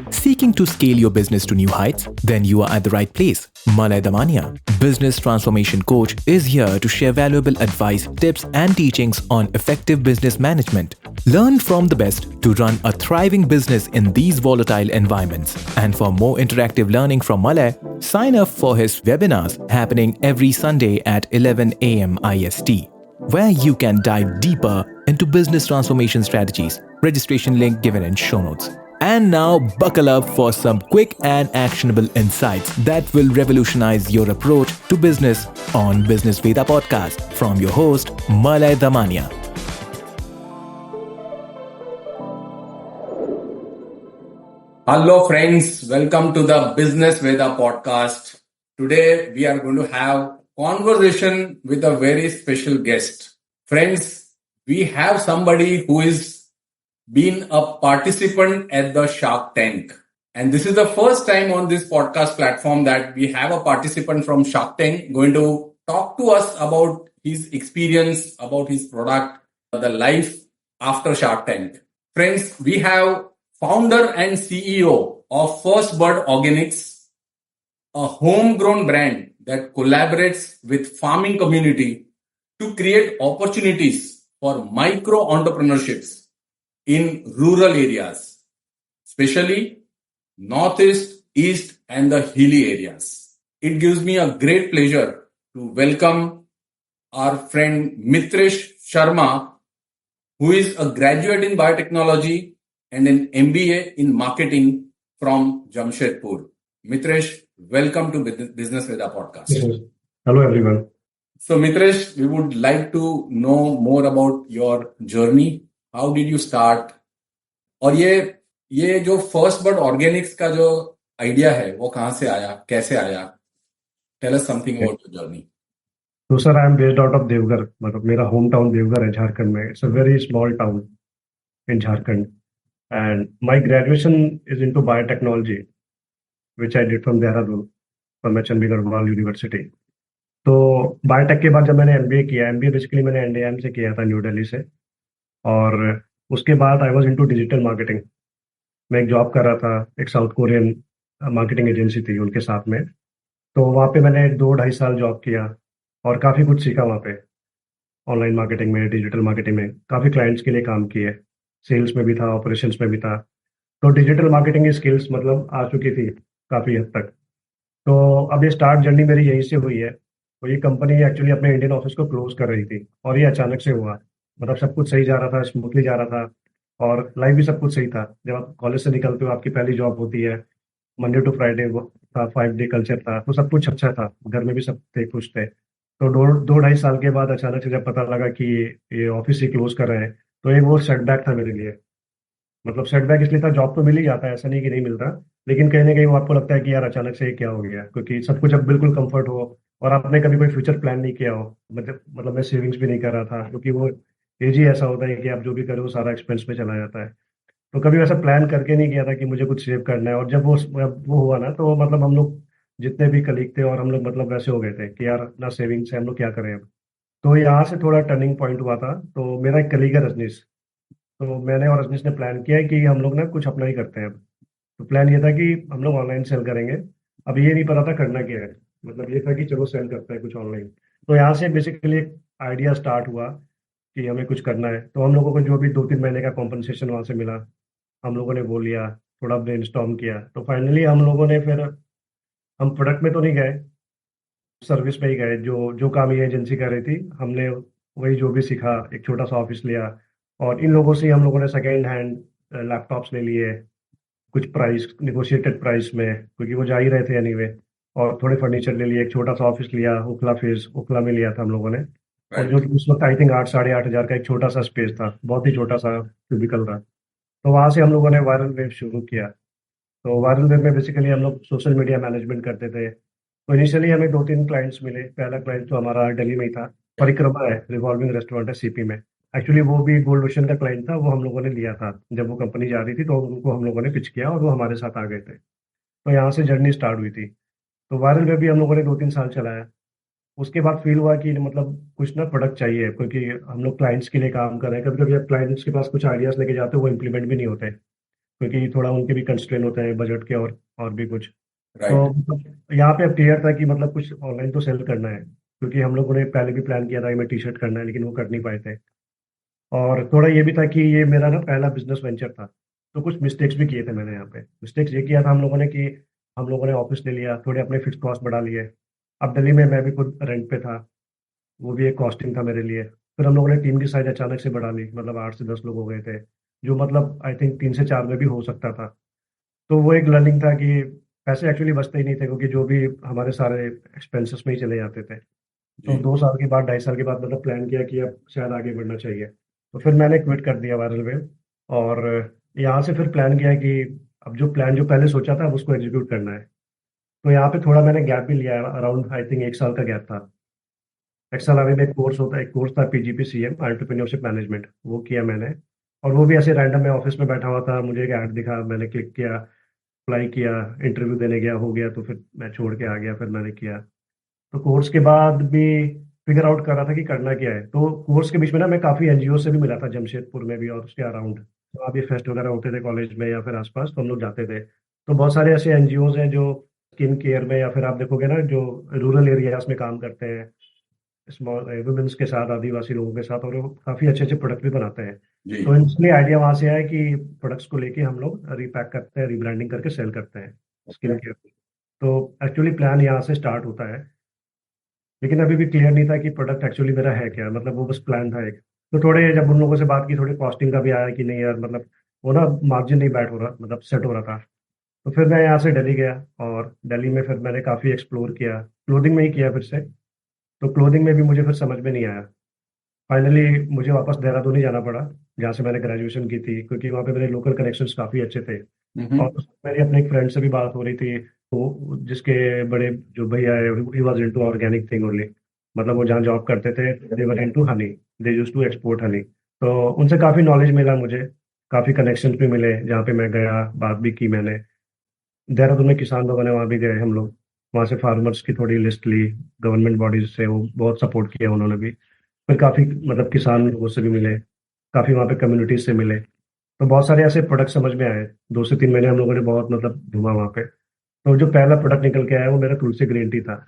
Seeking to scale your business to new heights? Then you are at the right place. Malay Damania, business transformation coach, is here to share valuable advice, tips, and teachings on effective business management. Learn from the best to run a thriving business in these volatile environments. And for more interactive learning from Malay, sign up for his webinars happening every Sunday at 11 a.m. IST, where you can dive deeper into business transformation strategies. Registration link given in show notes. And now, buckle up for some quick and actionable insights that will revolutionize your approach to business on Business Veda podcast from your host, Malay Damania. Hello friends, welcome to the Business Veda podcast. Today we are going to have conversation with a very special guest. Friends, we have somebody who is been a participant at the Shark Tank. And this is the first time on this podcast platform that we have a participant from Shark Tank going to talk to us about his experience, about his product, the life after Shark Tank. Friends, we have founder and CEO of First Bird Organics, a homegrown brand that collaborates with farming community to create opportunities for micro entrepreneurships in rural areas, especially northeast, east, and the hilly areas. It gives me a great pleasure to welcome our friend Mitresh Sharma, who is a graduate in biotechnology and an MBA in marketing from Jamshedpur. Mitresh, welcome to Business Veda podcast. Yes. Hello, everyone. So, Mitresh, we would like to know more about your journey. How did you start? और ये जो first bird Organics का जो idea है वो कहाँ से आया, कैसे आया? Tell us something about your journey. So, sir, I am based out of Deoghar. मतलब मेरा होम टाउन देवघर है झारखंड में. It's a very small town in Jharkhand. And my graduation is into biotechnology, which I did from Dehradun, from H.N.B. Garhwal University. तो biotech के बाद जब मैंने MBA किया, MBA बेसिकली मैंने NIM से किया था, न्यू दिल्ली से. और उसके बाद I was into digital marketing. मैं एक जॉब कर रहा था, एक साउथ कोरियन मार्केटिंग एजेंसी थी उनके साथ में. तो वहाँ पे मैंने 2-2.5 साल जॉब किया और काफ़ी कुछ सीखा वहाँ पे. ऑनलाइन मार्केटिंग में, डिजिटल मार्केटिंग में काफ़ी क्लाइंट्स के लिए काम किए. सेल्स में भी था, ऑपरेशंस में भी था. तो डिजिटल मार्केटिंग की स्किल्स मतलब आ चुकी थी काफ़ी हद तक. तो अब ये स्टार्ट जर्नी मेरी यहीं से हुई है. तो ये कंपनी एक्चुअली अपने इंडियन ऑफिस को क्लोज कर रही थी और ये अचानक से हुआ. मतलब सब कुछ सही जा रहा था, स्मूथली जा रहा था और लाइफ भी सब कुछ सही था. जब आप कॉलेज से निकलते हो, आपकी पहली जॉब होती है, मंडे टू फ्राइडे था, 5 डे कल्चर था, तो सब कुछ अच्छा था. घर में भी सब थे, खुश थे. तो 2-2.5 साल के बाद अचानक से जब पता लगा कि ये ऑफिस ही क्लोज कर रहे हैं, तो एक वो सेटबैक था मेरे लिए. मतलब सेटबैक इसलिए था, जॉब तो मिल ही जाता है, ऐसा नहीं कि नहीं मिलता, लेकिन कहीं ना कहीं वो आपको लगता है कि यार अचानक से ये क्या हो गया, क्योंकि सब कुछ अब बिल्कुल कंफर्ट हो और आपने कभी कोई फ्यूचर प्लान नहीं किया हो. मतलब मैं सेविंग्स भी नहीं कर रहा था, क्योंकि वो एज ही ऐसा होता है कि आप जो भी करो वो सारा एक्सपेंस में चला जाता है. तो कभी वैसा प्लान करके नहीं किया था कि मुझे कुछ सेव करना है. और जब वो हुआ ना, तो मतलब हम लोग जितने भी कलीग थे और हम लोग मतलब वैसे हो गए थे कि यार ना सेविंग्स है, हम लोग क्या करें अब. तो यहाँ से थोड़ा टर्निंग पॉइंट हुआ था. तो मेरा एक कलीग है रजनीश, तो मैंने और रजनीश ने प्लान किया कि हम लोग ना कुछ अपना ही करते हैं अब. तो प्लान ये था कि हम लोग ऑनलाइन सेल करेंगे. अब ये नहीं पता था करना क्या है, मतलब ये था कि चलो सेल करते हैं कुछ ऑनलाइन. तो यहाँ से बेसिकली एक आइडिया स्टार्ट हुआ कि हमें कुछ करना है. तो हम लोगों को जो भी 2-3 महीने का कॉम्पनसेशन वहाँ से मिला, हम लोगों ने वो लिया, थोड़ा ब्रेनस्टॉर्म किया. तो फाइनली हम लोगों ने फिर, हम प्रोडक्ट में तो नहीं गए, सर्विस में ही गए. जो जो काम ये एजेंसी कर रही थी, हमने वही जो भी सीखा, एक छोटा सा ऑफिस लिया और इन लोगों से हम लोगों ने सेकेंड हैंड लैपटॉप्स ले लिए, कुछ प्राइस निगोशिएटेड प्राइस में, क्योंकि वो जा ही रहे थे एनीवे. और थोड़े फर्नीचर ले लिए, एक छोटा सा ऑफिस लिया, ओखला में लिया था हम लोगों ने. और जो कि उस वक्त आई थिंक 8-8.5 हज़ार का एक छोटा सा स्पेस था, बहुत ही छोटा सा क्यूबिकल था. तो वहाँ से हम लोगों ने वायरल वेव शुरू किया. तो वायरल वेव में बेसिकली हम लोग सोशल मीडिया मैनेजमेंट करते थे. तो इनिशियली हमें 2-3 क्लाइंट्स मिले. पहला क्लाइंट तो हमारा दिल्ली में ही था, परिक्रमा है, रिवॉल्विंग रेस्टोरेंट है सीपी में. एक्चुअली वो भी गोल्ड ओशन का क्लाइंट था, वो हम लोगों ने लिया था जब वो कंपनी जा रही थी. तो उनको हम लोगों ने पिच किया और वो हमारे साथ आ गए थे. तो यहाँ से जर्नी स्टार्ट हुई थी. तो वायरल वेब भी हम लोगों ने 2-3 साल चलाया. उसके बाद फील हुआ कि मतलब कुछ ना प्रोडक्ट चाहिए, क्योंकि हम लोग क्लाइंट्स के लिए काम कर रहे हैं. कभी कभी आप क्लाइंट्स के पास कुछ आइडियाज लेके जाते हो, वो इम्प्लीमेंट भी नहीं होते. क्योंकि थोड़ा उनके भी कंस्ट्रेन होते हैं बजट के और भी कुछ। तो राइट। मतलब यहाँ पे अब क्लियर था कि मतलब कुछ ऑनलाइन तो सेल करना है, क्योंकि हम लोगों ने पहले भी प्लान किया था कि मैं टी शर्ट करना है, लेकिन वो कर नहीं पाए थे। और थोड़ा ये भी था कि ये मेरा ना पहला बिजनेस वेंचर था, तो कुछ मिस्टेक्स भी किए थे मैंने यहाँ पे। मिस्टेक्स ये किया था हम लोगों ने कि हम लोगों ने ऑफिस ले लिया, थोड़े अपने फिक्स कॉस्ट बढ़ा लिए। अब दिल्ली में मैं भी खुद रेंट पे था, वो भी एक कॉस्टिंग था मेरे लिए। फिर हम लोगों ने टीम की साइज अचानक से बढ़ा ली, मतलब 8 से 10 लोग हो गए थे, जो मतलब आई थिंक 3 से 4 में भी हो सकता था। तो वो एक लर्निंग था कि पैसे एक्चुअली बचते ही नहीं थे, क्योंकि जो भी हमारे सारे एक्सपेंसेस में ही चले जाते थे। तो जी। 2 साल के बाद 2.5 साल के बाद मतलब प्लान किया कि अब शायद आगे बढ़ना चाहिए। तो फिर मैंने क्विट कर दिया वायरल वेव, और यहाँ से फिर प्लान किया कि अब जो प्लान जो पहले सोचा था अब उसको एग्जीक्यूट करना है। तो यहाँ पे थोड़ा मैंने गैप भी लिया है, अराउंड आई थिंक 1 साल का गैप था। एक्सेल अभी में एक कोर्स था PGPCM एंटरप्रेन्योरशिप मैनेजमेंट, वो किया मैंने। और वो भी ऐसे रैंडम, मैं ऑफिस में बैठा हुआ था, मुझे एक ऐड दिखा, मैंने क्लिक किया, अप्लाई किया, इंटरव्यू देने गया, हो गया, तो फिर मैं छोड़ के आ गया, फिर मैंने किया। तो कोर्स के बाद भी फिगर आउट कर रहा था कि करना क्या है। तो कोर्स के बीच में ना मैं काफ़ी एनजीओ से भी मिला था, जमशेदपुर में भी और उसके अराउंड। तो वहाँ भी फेस्ट वगैरह होते थे कॉलेज में या फिर आसपास, तो हम लोग जाते थे। तो बहुत सारे ऐसे एनजीओज हैं जो स्किन केयर में, या फिर आप देखोगे ना जो रूरल एरियाज में काम करते हैं, स्मॉल वुमेन्स के साथ, आदिवासी लोगों के साथ, और वो काफ़ी अच्छे अच्छे प्रोडक्ट भी बनाते हैं। जी। तो इसलिए आइडिया वहाँ से आया कि प्रोडक्ट्स को लेके हम लोग रिपैक करते हैं, रिब्रांडिंग करके सेल करते हैं ओके। Skin care. तो एक्चुअली प्लान यहाँ से स्टार्ट होता है, लेकिन अभी भी क्लियर नहीं था कि प्रोडक्ट एक्चुअली मेरा है क्या, मतलब वो बस प्लान था एक। तो थोड़े जब उन लोगों से बात की, थोड़ी कॉस्टिंग का भी आया कि नहीं यार, मतलब वो ना मार्जिन नहीं बैठ हो रहा, मतलब सेट हो रहा था। तो फिर मैं यहाँ से दिल्ली गया, और दिल्ली में फिर मैंने काफ़ी एक्सप्लोर किया, क्लोथिंग में ही किया फिर से। तो क्लोथिंग में भी मुझे फिर समझ में नहीं आया। फाइनली मुझे वापस देहरादून ही जाना पड़ा, जहाँ से मैंने ग्रेजुएशन की थी, क्योंकि वहाँ पे मेरे लोकल कनेक्शंस काफ़ी अच्छे थे। और हम्म। मेरी अपने एक फ्रेंड से भी बात हो रही थी, वो जिसके बड़े जो भैया है, he was into organic thing only. मतलब वो जहाँ जॉब करते थे, they were into honey, they used to export honey. तो उनसे काफ़ी नॉलेज मिला मुझे, काफ़ी कनेक्शंस भी मिले, जहाँ पे मैं गया बात भी की मैंने। देहरादून में किसान लोगों ने, वहाँ भी गए हम लोग, वहाँ से फार्मर्स की थोड़ी लिस्ट ली, गवर्नमेंट बॉडीज से वो बहुत सपोर्ट किया उन्होंने भी। फिर काफ़ी मतलब किसान लोगों से भी मिले, काफ़ी वहाँ पे कम्युनिटीज से मिले। तो बहुत सारे ऐसे प्रोडक्ट समझ में आए। 2 से 3 महीने हम लोगों ने बहुत मतलब घूमा वहाँ पे। तो जो पहला प्रोडक्ट निकल के आया वो मेरा तुलसी ग्रीन टी था।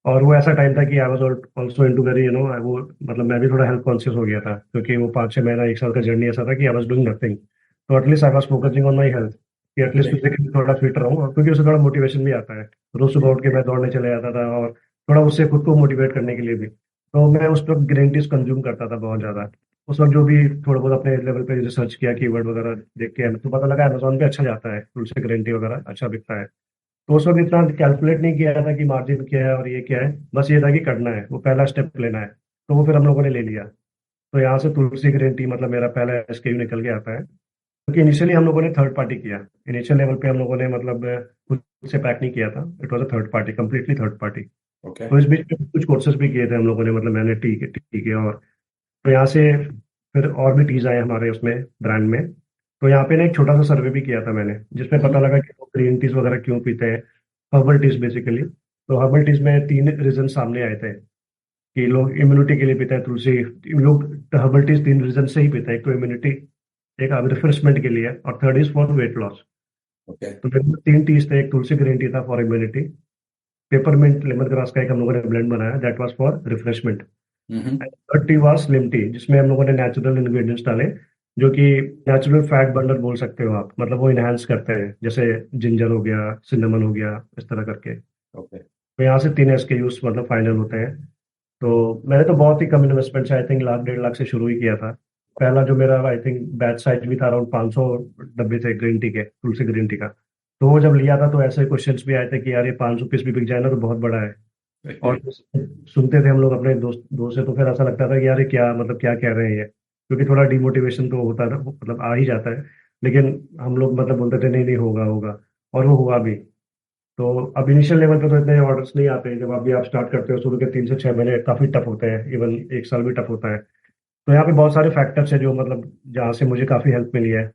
और वो ऐसा टाइम था कि I was also into very वो मतलब मैं भी थोड़ा हेल्थ कॉन्शियस हो गया था, क्योंकि वो 5-6 महीना 1 साल का जर्नी ऐसा था कि आई वाज डूइंग नथिंग। तो at least I was focusing on my health, कि एटलीस्ट ओके। फिजिकली थोड़ा फिट रहूँ, और क्योंकि उससे थोड़ा मोटिवेशन भी आता है। रोज सुबह उठ के मैं दौड़ने चले जाता था, और थोड़ा उससे खुद को मोटिवेट करने के लिए भी। तो मैं उस वक्त ग्रीन टीज कंज्यूम करता था बहुत ज़्यादा। उस वक्त जो भी थोड़ा बहुत अपने लेवल पे रिसर्च किया, कीवर्ड वगैरह देख के, तो पता लगा अमेजोन पे अच्छा जाता है, तुलसी ग्रीन टी वगैरह अच्छा बिकता है। तो उस वक्त इतना कैलकुलेट नहीं किया था कि मार्जिन क्या है और ये क्या है, बस ये था कि करना है, वो पहला स्टेप लेना है। तो वो फिर हम लोगों ने ले लिया। तो यहाँ से तुलसी ग्रीन टी मतलब मेरा पहला SKU निकल के आता है, क्योंकि इनिशियली हम लोगों ने थर्ड पार्टी किया। इनिशियल लेवल पे हम लोगों ने मतलब खुद से पैक नहीं किया था, it was a third party, completely third party. Okay. तो इस बीच में कुछ कोर्सेज भी किए थे हम लोगों ने, मतलब मैंने ठीक है। और तो यहाँ से फिर और भी टीज आए हमारे उसमें, ब्रांड में। तो यहाँ पे ना एक छोटा सा सर्वे भी किया था मैंने, जिसमें पता लगा कि लोग ग्रीन टीज वगैरह क्यों पीते हैं, हर्बल टीज बेसिकली। तो हर्बल टीज में 3 रीजन सामने आए थे कि लोग इम्यूनिटी के लिए पीते हैं तुलसी। लोग हर्बल टीज 3 रीजन से ही पीते हैं, एक तो इम्यूनिटी, एक रिफ्रेशमेंट के लिए, और third is for weight loss. Okay. तो मेरे पास 3 टीज थे, एक तुलसी ग्रीन टी था for immunity, peppermint lemon grass का एक हम लोगों ने ब्लेंड बनाया, that was for refreshment. Hmm. Third tea was slim tea, जिसमें हम लोगों ने नेचुरल इंग्रेडिएंट्स डाले, जो कि नेचुरल फैट बर्नर बोल सकते हो आप, मतलब वो इनहेंस करते हैं, जैसे जिंजर हो गया, सिनेमन हो गया, इस तरह करके। ओके। तो यहाँ से 3 SKUs मतलब फाइनल होते हैं। तो मैंने तो बहुत ही कम इन्वेस्टमेंट से, आई थिंक 1 लाख 1.5 लाख से शुरू ही किया था। पहला जो मेरा आई थिंक बैच साइज भी था, अराउंड 500 डब्बे थे ग्रीन टी के, तुलसी ग्रीन टी का। तो वो जब लिया था तो ऐसे क्वेश्चंस भी आए थे कि यार ये 500 पीस भी बिक जाए ना तो बहुत बड़ा है। और सुनते थे हम लोग अपने दोस्त दोस्त से, तो फिर ऐसा लगता था कि यार ये क्या, मतलब क्या कह रहे हैं ये, क्योंकि थोड़ा डिमोटिवेशन तो होता था, मतलब आ ही जाता है। लेकिन हम लोग मतलब बोलते थे नहीं नहीं होगा होगा, और वो हुआ भी। तो अब इनिशियल लेवल पे तो इतने ऑर्डर्स नहीं आते हैं, जब अभी आप स्टार्ट करते हो शुरू के 3 से 6 महीने काफ़ी टफ होते हैं, इवन 1 साल भी टफ होता है। तो यहाँ पे बहुत सारे फैक्टर्स है जो मतलब जहाँ से मुझे काफ़ी हेल्प मिली है।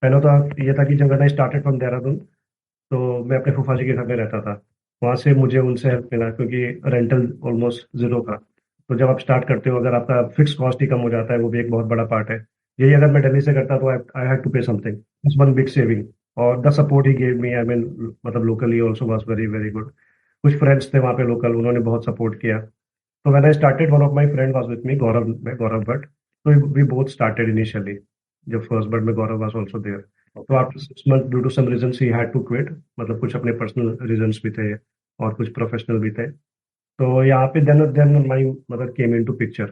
पहले तो ये था कि जब मैंने स्टार्टेड फ्रॉम देहरादून, तो मैं अपने फूफा जी के घर में रहता था। वहाँ से मुझे उनसे हेल्प मिला, क्योंकि रेंटल ऑलमोस्ट जीरो था। तो जब आप स्टार्ट करते हो, अगर आपका फिक्स कॉस्ट ही कम हो जाता है, वो भी एक बहुत बड़ा पार्ट है। यही अगर मैं दिल्ली से करता तो आई हैड टू पे something, this one big saving. और the support he gave me, I mean, मतलब locally also was very very good. कुछ friends थे वहाँ पे local, उन्होंने बहुत support किया. So when I started, one of my friend was with me, Gaurav Bhatt. So we both started initially. जब first but में Gaurav was also there. So after 6 months, due to some reasons, he had to quit. मतलब कुछ अपने personal reasons भी थे और कुछ professional भी थे. तो यहाँ पे then my mother came into picture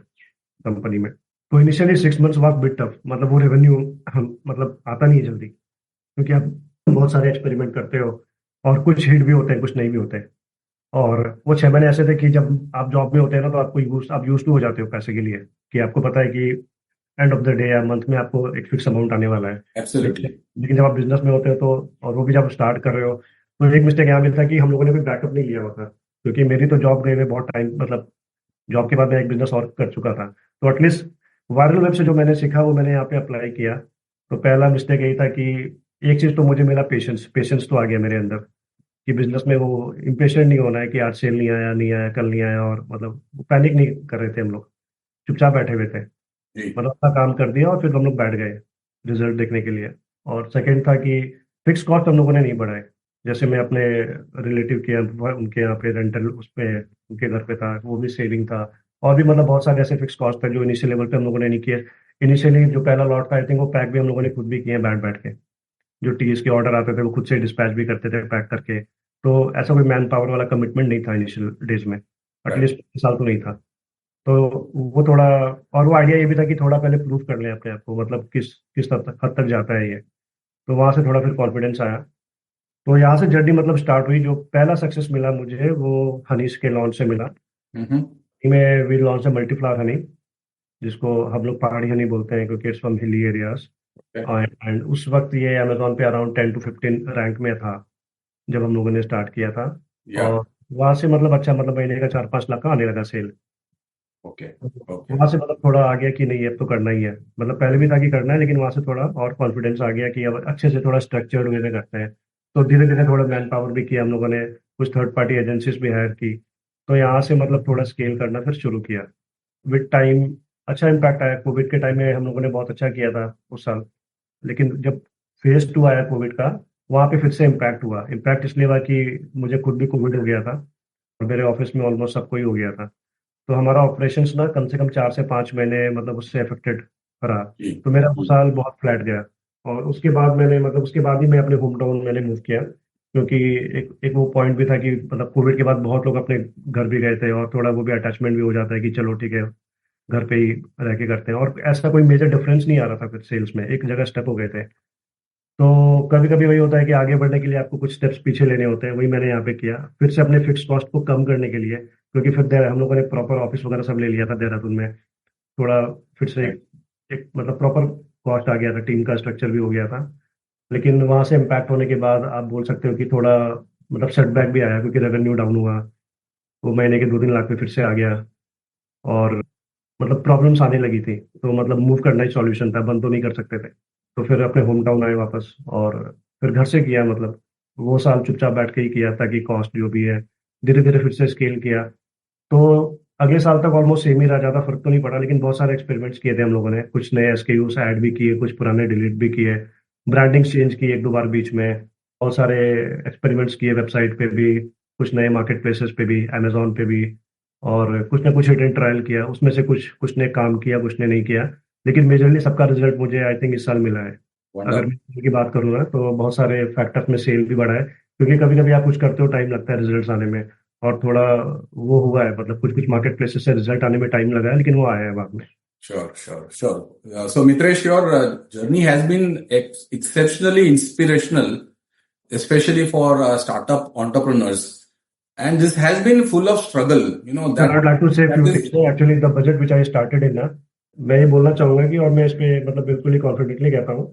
company में. तो initially 6 months was bit tough. मतलब वो रेवेन्यू मतलब आता नहीं है जल्दी, क्योंकि आप बहुत सारे एक्सपेरिमेंट करते हो और कुछ हिट भी होते हैं, कुछ नहीं भी होते हैं. और वो 6 महीने ऐसे थे कि जब आप जॉब में होते हैं ना, तो आप यूज टू हो जाते हो पैसे के लिए, कि आपको पता है कि एंड ऑफ द डे या मंथ में आपको एक फिक्स अमाउंट आने वाला है. Absolutely. लेकिन जब आप बिजनेस में होते हो तो, और वो भी जब स्टार्ट कर रहे हो, तो एक मिस्टेक यहाँ भी था कि हम लोगों ने कोई बैकअप नहीं लिया हुआ था, क्योंकि मेरी तो जॉब गई हुई बहुत टाइम, मतलब जॉब के बाद मैं एक बिजनेस और कर चुका था. तो एटलीस्ट वायरल वेब से जो मैंने सीखा वो मैंने यहाँ पे अप्लाई किया. तो पहला मिस्टेक यही था कि एक चीज तो मुझे मिला, पेशेंस तो आ गया मेरे अंदर, कि बिजनेस में वो इम्पेशेंट नहीं होना है कि आज सेल नहीं आया कल नहीं आया, और मतलब पैनिक नहीं कर रहे थे हम लोग, चुपचाप बैठे हुए थे. जी. मतलब अपना काम कर दिया और फिर हम लोग बैठ गए रिजल्ट देखने के लिए. और सेकंड था कि फिक्स कॉस्ट हम लोगों ने नहीं बढ़ाए. जैसे मैं अपने रिलेटिव के उनके यहाँ पे रेंटल उस पे उनके घर पे था, वो भी सेविंग था. और भी मतलब बहुत सारे ऐसे फिक्स कॉस्ट थे जो इनिशियल लेवल पे हम लोगों ने नहीं किए. इनिशियली जो पहला लॉट था, आई थिंक वो पैक भी हम लोगों ने खुद भी किए बैठ बैठ के. जो टीएस के ऑर्डर आते थे वो खुद से डिस्पैच भी करते थे पैक करके. तो ऐसा कोई मैन पावर वाला कमिटमेंट नहीं था इनिशियल डेज में, एटलीस्ट साल तो नहीं था. तो वो थोड़ा, और वो आइडिया ये भी था कि थोड़ा पहले प्रूव कर लें अपने आप को, मतलब किस हद तक जाता है ये. तो वहाँ से थोड़ा फिर कॉन्फिडेंस आया. तो यहाँ से जर्नी मतलब स्टार्ट हुई. जो पहला सक्सेस मिला मुझे वो हनीश के लॉन्च से मिला. Mm-hmm. में वी लॉन्च मल्टीफ्लावर हनी, जिसको हम लोग पहाड़ी हनी बोलते हैं क्योंकि it's from hilly areas. And उस वक्त ये अमेजोन पे अराउंड 10 to 15 रैंक में था जब हम लोगों ने स्टार्ट किया था. Yeah. और वहाँ से मतलब अच्छा, मतलब महीने का 4-5 लाख का आने लगा सेल. Okay. वहाँ से मतलब थोड़ा आ गया कि नहीं अब तो करना ही है. मतलब पहले भी था कि करना है, लेकिन वहाँ से थोड़ा और कॉन्फिडेंस आ गया कि अब अच्छे से थोड़ा स्ट्रक्चर्ड वे में करते हैं. तो धीरे धीरे थोड़ा मैन पावर भी किया हम लोगों ने, कुछ थर्ड पार्टी एजेंसीज भी हायर की. तो यहाँ से मतलब थोड़ा स्केल करना फिर शुरू किया. विद टाइम अच्छा इम्पैक्ट आया. कोविड के टाइम में हम लोगों ने बहुत अच्छा किया था उस साल, लेकिन जब फेज 2 आया कोविड का, वहाँ पे फिर से इम्पैक्ट हुआ. इम्पैक्ट इसलिए हुआ कि मुझे खुद भी कोविड हो गया था और मेरे ऑफिस में ऑलमोस्ट सबको ही हो गया था. तो हमारा ऑपरेशंस ना कम से कम 4 से 5 महीने मतलब उससे अफेक्टेड रहा. तो मेरा वो साल बहुत फ्लैट गया. और उसके बाद मैंने मतलब उसके बाद ही मैं अपने होम टाउन मैंने मूव किया, क्योंकि एक वो पॉइंट भी था कि मतलब कोविड के बाद बहुत लोग अपने घर भी गए थे और थोड़ा वो भी अटैचमेंट भी हो जाता है कि चलो ठीक है घर पे ही रह के करते हैं. और ऐसा कोई मेजर डिफरेंस नहीं आ रहा था फिर सेल्स में, एक जगह स्टेप हो गए थे. तो कभी कभी वही होता है कि आगे बढ़ने के लिए आपको कुछ स्टेप्स पीछे लेने होते हैं. वही मैंने यहाँ पे किया फिर से अपने फिक्स कॉस्ट को कम करने के लिए, क्योंकि फिर हम लोगों ने प्रॉपर ऑफिस वगैरह सब ले लिया था देहरादून में. थोड़ा फिर से एक मतलब प्रॉपर कॉस्ट आ गया था, टीम का स्ट्रक्चर भी हो गया था. लेकिन वहां से इम्पैक्ट होने के बाद आप बोल सकते हो कि थोड़ा मतलब सेटबैक भी आया, क्योंकि रेवेन्यू डाउन हुआ. वो महीने के 2-3 लाख पे फिर से आ गया. और मतलब प्रॉब्लम्स आने लगी थी, तो मतलब मूव करना ही सॉल्यूशन था, बंद तो नहीं कर सकते थे. तो फिर अपने होम टाउन आए वापस और फिर घर से किया. मतलब वो साल चुपचाप बैठ के ही किया ताकि कॉस्ट जो भी है धीरे धीरे फिर से स्केल किया. तो अगले साल तक ऑलमोस्ट सेम ही रहा, ज़्यादा फर्क तो नहीं पड़ा. लेकिन बहुत सारे एक्सपेरिमेंट्स किए थे हम लोगों ने, कुछ नए एसकेयूज ऐड भी किए, कुछ पुराने डिलीट भी किए, ब्रांडिंग चेंज की 1-2 बार बीच में. बहुत सारे एक्सपेरिमेंट्स किए वेबसाइट पे भी, कुछ नए मार्केट प्लेसेस पे भी, अमेजोन पे भी. और कुछ ना कुछ हिडन ट्रायल किया, उसमें से कुछ ने काम किया, कुछ ने नहीं किया. लेकिन मेजरली सबका रिजल्ट मुझे आई थिंक इस साल मिला है. अगर मैं सेल की बात करूँ ना, तो बहुत सारे फैक्टर्स में सेल भी बढ़ा है, क्योंकि कभी कभी आप कुछ करते हो टाइम लगता है रिजल्ट्स आने में. और थोड़ा वो हुआ है, मतलब कुछ मार्केट प्लेसेस से रिजल्ट आने में टाइम लगा है, लेकिन वो आया है बाद में. Sure. So Mitresh, your journey has been exceptionally inspirational, especially for startup entrepreneurs. And this has been full of struggle. You know, I would like to say a few things. Actually, the budget which I started in ना, मैं ये बोलना चाहूंगा कि, और मैं इस पे मतलब बिल्कुल ही कॉन्फिडेंटली कहता हूँ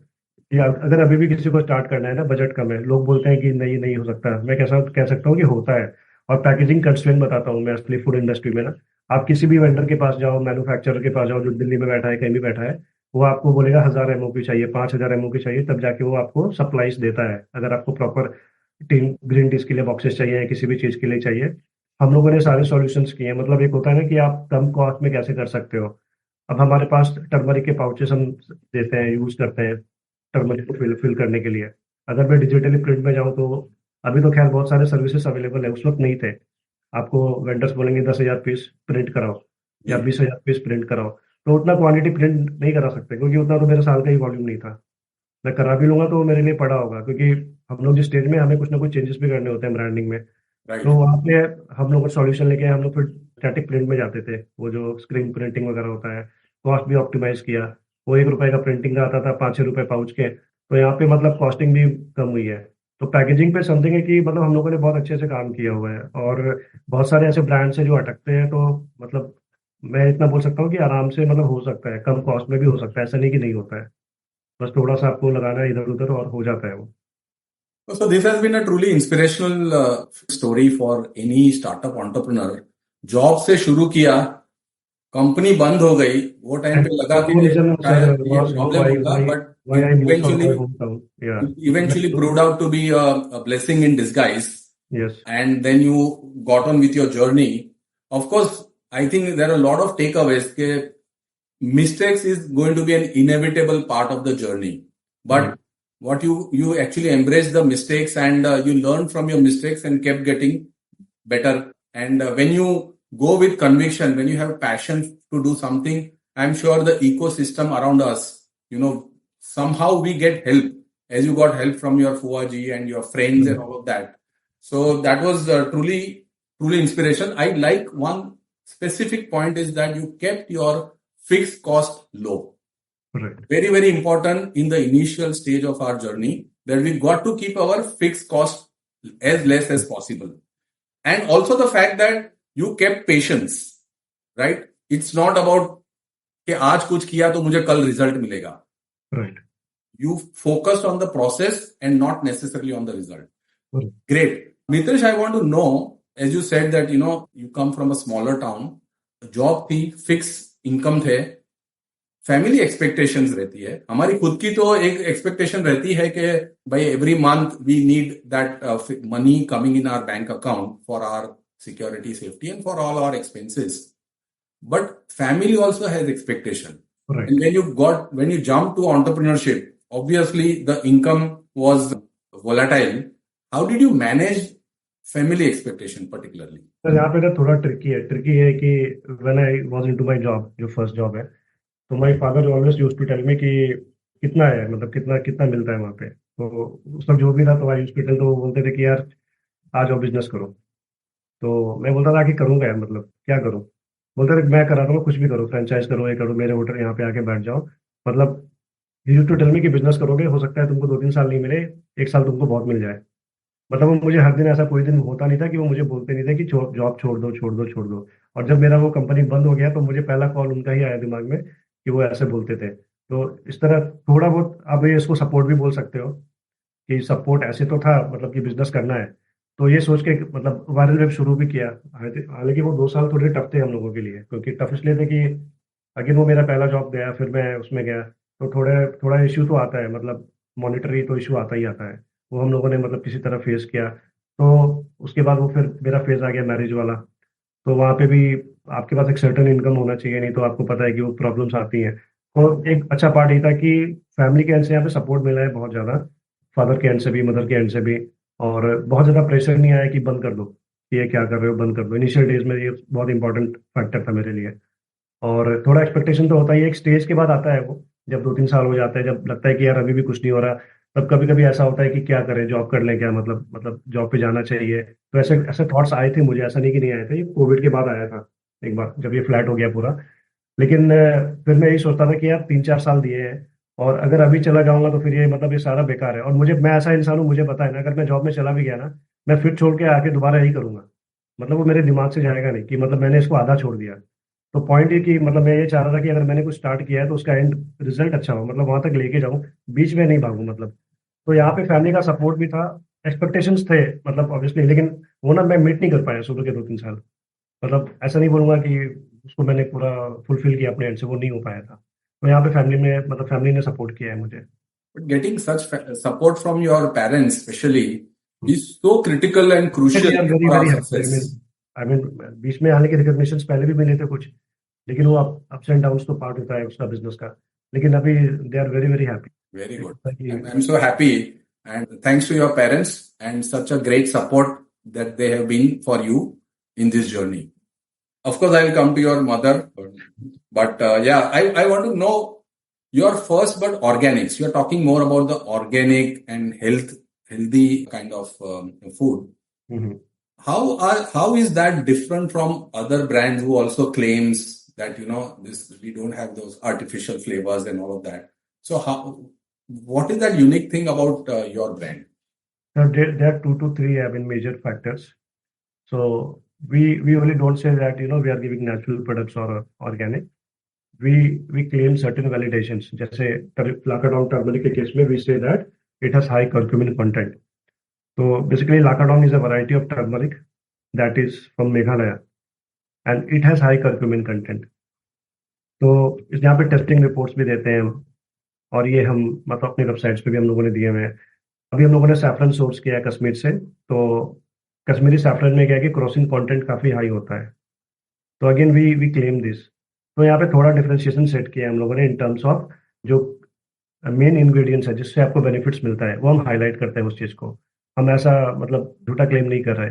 कि अगर अभी भी किसी को स्टार्ट करना है ना, बजट कम है, लोग बोलते हैं कि नहीं हो सकता. मैं कैसा कह सकता हूँ कि होता है. और पैकेजिंग कंस्ट्रेंट बताता हूँ मैं असली फूड इंडस्ट्री में ना. आप किसी भी वेंडर के पास जाओ, मैन्युफैक्चरर के पास जाओ, जो दिल्ली में बैठा है कहीं भी बैठा है, वो आपको बोलेगा 1000 MOP चाहिए, 5000 MOP चाहिए, तब जाके वो आपको सप्लाईज देता है. अगर आपको प्रॉपर ग्रीन टीज के लिए बॉक्सेस चाहिए, किसी भी चीज के लिए चाहिए, हम लोगों ने सारे सॉल्यूशंस किए हैं. मतलब एक होता है ना कि आप कम कॉस्ट में कैसे कर सकते हो. अब हमारे पास टर्मरिक के पाउचेस हम देते हैं, यूज करते हैं. टर्मिनल को फिल करने के लिए। अगर मैं डिजिटली प्रिंट में जाऊँ तो अभी तो खैर बहुत सारे सर्विसेज अवेलेबल है, उस वक्त नहीं थे। आपको वेंडर्स बोलेंगे 10,000 पीस प्रिंट कराओ या 20,000 पीस प्रिंट कराओ, तो उतना क्वांटिटी प्रिंट नहीं करा सकते क्योंकि उतना तो मेरे साल का ही वॉल्यूम नहीं था। मैं करा भी लूंगा तो वो मेरे लिए पड़ा होगा, क्योंकि हम लोग जिस स्टेज में हमें कुछ ना कुछ चेंजेस भी करने होते हैं ब्रांडिंग में। राइट तो वहाँ पे हम लोग सॉल्यूशन लेके हम लोग फिर स्टैटिक प्रिंट में जाते थे, वो जो स्क्रीन प्रिंटिंग वगैरह होता है। कॉस्ट भी ऑप्टिमाइज किया, वो 1 रुपए का प्रिंटिंग का आता था 5-6 रुपए पाउच के, तो यहाँ पे मतलब कॉस्टिंग भी कम हुई है। तो पैकेजिंग पे समथिंग है कि मतलब हम लोगों ने बहुत अच्छे से काम किया हुआ है, और बहुत सारे ऐसे ब्रांड्स हैं जो अटकते हैं, तो मतलब मैं इतना बोल सकता हूँ कि आराम से मतलब हो सकता है, कम कॉस्ट में भी हो सकता है, ऐसा नहीं कि नहीं होता है। बस थोड़ा सा आपको लगाना है इधर उधर और हो जाता है वो। So this has been a truly inspirational story for any startup entrepreneur. Job से शुरू किया, कंपनी बंद हो गई, वो टाइम पे लगा कि रीजन सर शायद ये was प्रॉब्लम why होगा, why but why I moved from eventually my hometown. Yeah. eventually proved out to be a blessing in disguise, Yes. and then you got on with your journey. Of course, I think there are a lot of takeaways. Ke mistakes is going to be an inevitable part of the journey, but what you actually embrace the mistakes, and you learn from your mistakes and kept getting better. And when you go with conviction, when you have passion to do something, I'm sure the ecosystem around us, somehow we get help, as you got help from your Fuaji and your friends and all of that. So that was truly inspiration. I like one specific point is that you kept your fixed cost low. Right. Very, very important in the initial stage of our journey, that we got to keep our fixed cost as less as possible. And also the fact that you kept patience, right? It's not about कि आज कुछ किया तो मुझे कल result मिलेगा. Right. You focused on the process and not necessarily on the result. Right. Great. Mitesh, I want to know, as you said that, you come from a smaller town, job थी, fix income थे, family expectations रहती है, हमारी खुद की तो एक expectation रहती है कि भाई every month we need that money coming in our bank account for our security, safety and for all our expenses. But family also has expectation. Right. And when you jump to entrepreneurship, obviously the income was volatile. How did you manage family expectation particularly? Sir यहाँ पे ना थोड़ा tricky है कि when I was into my job, जो first job है, तो my father always used to tell me कि कितना है, मतलब कितना कितना मिलता है वहाँ पे। तो उस वक्त जो भी था तो आई यूज्ड टू टेल, तो वो बोलते थे कि यार आ जाओ बिजनेस करो। तो मैं बोलता था कि करूँगा यार, मतलब क्या करूँ। बोलते थे मैं करा दूंगा, कुछ भी करो, फ्रेंचाइज करो, ये करो, मेरे होटल यहाँ पे आके बैठ जाओ। मतलब यूज्ड टू टेल मी कि बिजनेस करोगे, हो सकता है तुमको 2-3 साल नहीं मिले, 1 साल तुमको बहुत मिल जाए। मतलब वो मुझे हर दिन, ऐसा कोई दिन होता नहीं था कि वो मुझे बोलते नहीं थे कि जॉब छोड़ दो छोड़ दो छोड़ दो। और जब मेरा वो कंपनी बंद हो गया तो मुझे पहला कॉल उनका ही आया दिमाग में कि वो ऐसे बोलते थे। तो इस तरह थोड़ा बहुत आप ये इसको सपोर्ट भी बोल सकते हो कि सपोर्ट ऐसे तो था, मतलब कि बिजनेस करना है। तो ये सोच के मतलब वायरल वेब शुरू भी किया। हालांकि वो 2 साल थोड़े टफ थे हम लोगों के लिए, क्योंकि टफ इसलिए थे कि अगेन वो मेरा पहला जॉब गया, फिर मैं उसमें गया, तो थोड़ा इश्यू तो आता है, मतलब मॉनिटरी तो इशू आता ही आता है। वो हम लोगों ने मतलब किसी तरह फेस किया। तो उसके बाद वो फिर मेरा फेज आ गया मैरिज वाला। तो वहाँ पे भी आपके पास एक सर्टेन इनकम होना चाहिए, नहीं तो आपको पता है कि वो प्रॉब्लम्स आती हैं। तो एक अच्छा पार्ट ये था कि फैमिली के एंड से यहाँ पे सपोर्ट मिला है बहुत ज़्यादा, फादर के एंड से भी, मदर के एंड से भी। और बहुत ज़्यादा प्रेशर नहीं आया कि बंद कर दो, कि ये क्या कर रहे हो, बंद कर दो। इनिशियल डेज में ये बहुत इंपॉर्टेंट फैक्टर था मेरे लिए। और थोड़ा एक्सपेक्टेशन तो होता ही है, एक स्टेज के बाद आता है वो, जब 2-3 साल हो जाते हैं, जब लगता है कि यार अभी भी कुछ नहीं हो रहा, तब कभी कभी ऐसा होता है कि क्या करें, जॉब कर लें क्या, मतलब जॉब पे जाना चाहिए। तो ऐसे ऐसे थॉट्स आए थे मुझे, ऐसा नहीं कि नहीं आए थे। ये कोविड के बाद आया था एक बार, जब ये फ्लैट हो गया पूरा। लेकिन फिर मैं यही सोचता था कि यार 3-4 साल दिए हैं, और अगर अभी चला जाऊंगा तो फिर ये मतलब ये सारा बेकार है। और मैं ऐसा इंसान हूँ, मुझे पता है ना, अगर मैं जॉब में चला भी गया ना, मैं फिर छोड़ के आके दोबारा यही करूंगा। मतलब वो मेरे दिमाग से जाएगा नहीं कि मतलब मैंने इसको आधा छोड़ दिया। तो पॉइंट ये कि मतलब मैं ये चाह रहा था कि अगर मैंने कुछ स्टार्ट किया है तो उसका एंड रिजल्ट अच्छा हो, मतलब वहां तक लेके जाऊं, बीच में नहीं भागूं मतलब। तो यहाँ पे फैमिली का सपोर्ट भी था, एक्सपेक्टेशंस थे मतलब ऑब्वियसली, लेकिन वो ना मैं मीट नहीं कर पाया शुरू के 2-3 साल। मतलब ऐसा नहीं बोलूंगा कि उसको मैंने पूरा फुलफिल किया अपने एंड से, वो नहीं हो पाया था। तो यहाँ पे फैमिली ने सपोर्ट किया है मुझे। But getting such support from your parents, especially, is so critical and crucial very for our very happy. success. I mean बीच में हालांकि रिकॉग्निशन पहले भी मिले थे कुछ, लेकिन वो अप्स एंड डाउन्स तो पार्ट होता है उसका बिजनेस का। लेकिन अभी they are very very happy. Very good. ताकि I'm so happy, and thanks to your parents and such a great support that they have been for you in this journey. Of course, I will come to your mother, but yeah, I want to know your first, but organics. You're talking more about the organic and healthy kind of food. Hmm, How is that different from other brands who also claims that this we don't have those artificial flavors and all of that? So what is that unique thing about your brand? so there are 2 to 3 major factors. So we only don't say that we are giving natural products or organic. We claim certain validations. जैसे Lakadong turmeric के case में we say that it has high curcumin content. So basically Lakadong is a variety of turmeric that is from Meghalaya and it has high curcumin content. तो यहाँ पे testing reports भी देते हैं हम, और ये हम मतलब अपनी वेबसाइट्स पे भी हम लोगों ने दिए हुए हैं। अभी हम लोगों ने सैफरन सोर्स किया है कश्मीर से, तो कश्मीरी सैफरन में क्या है कि क्रोसिन कंटेंट काफ़ी हाई होता है। तो अगेन वी क्लेम दिस। तो यहाँ पे थोड़ा डिफरेंशिएशन सेट किया है हम लोगों ने इन टर्म्स ऑफ जो मेन इंग्रेडिएंट्स है जिससे आपको बेनिफिट्स मिलता है, वो हम हाईलाइट करते हैं उस चीज़ को। हम ऐसा मतलब झूठा क्लेम नहीं कर रहे।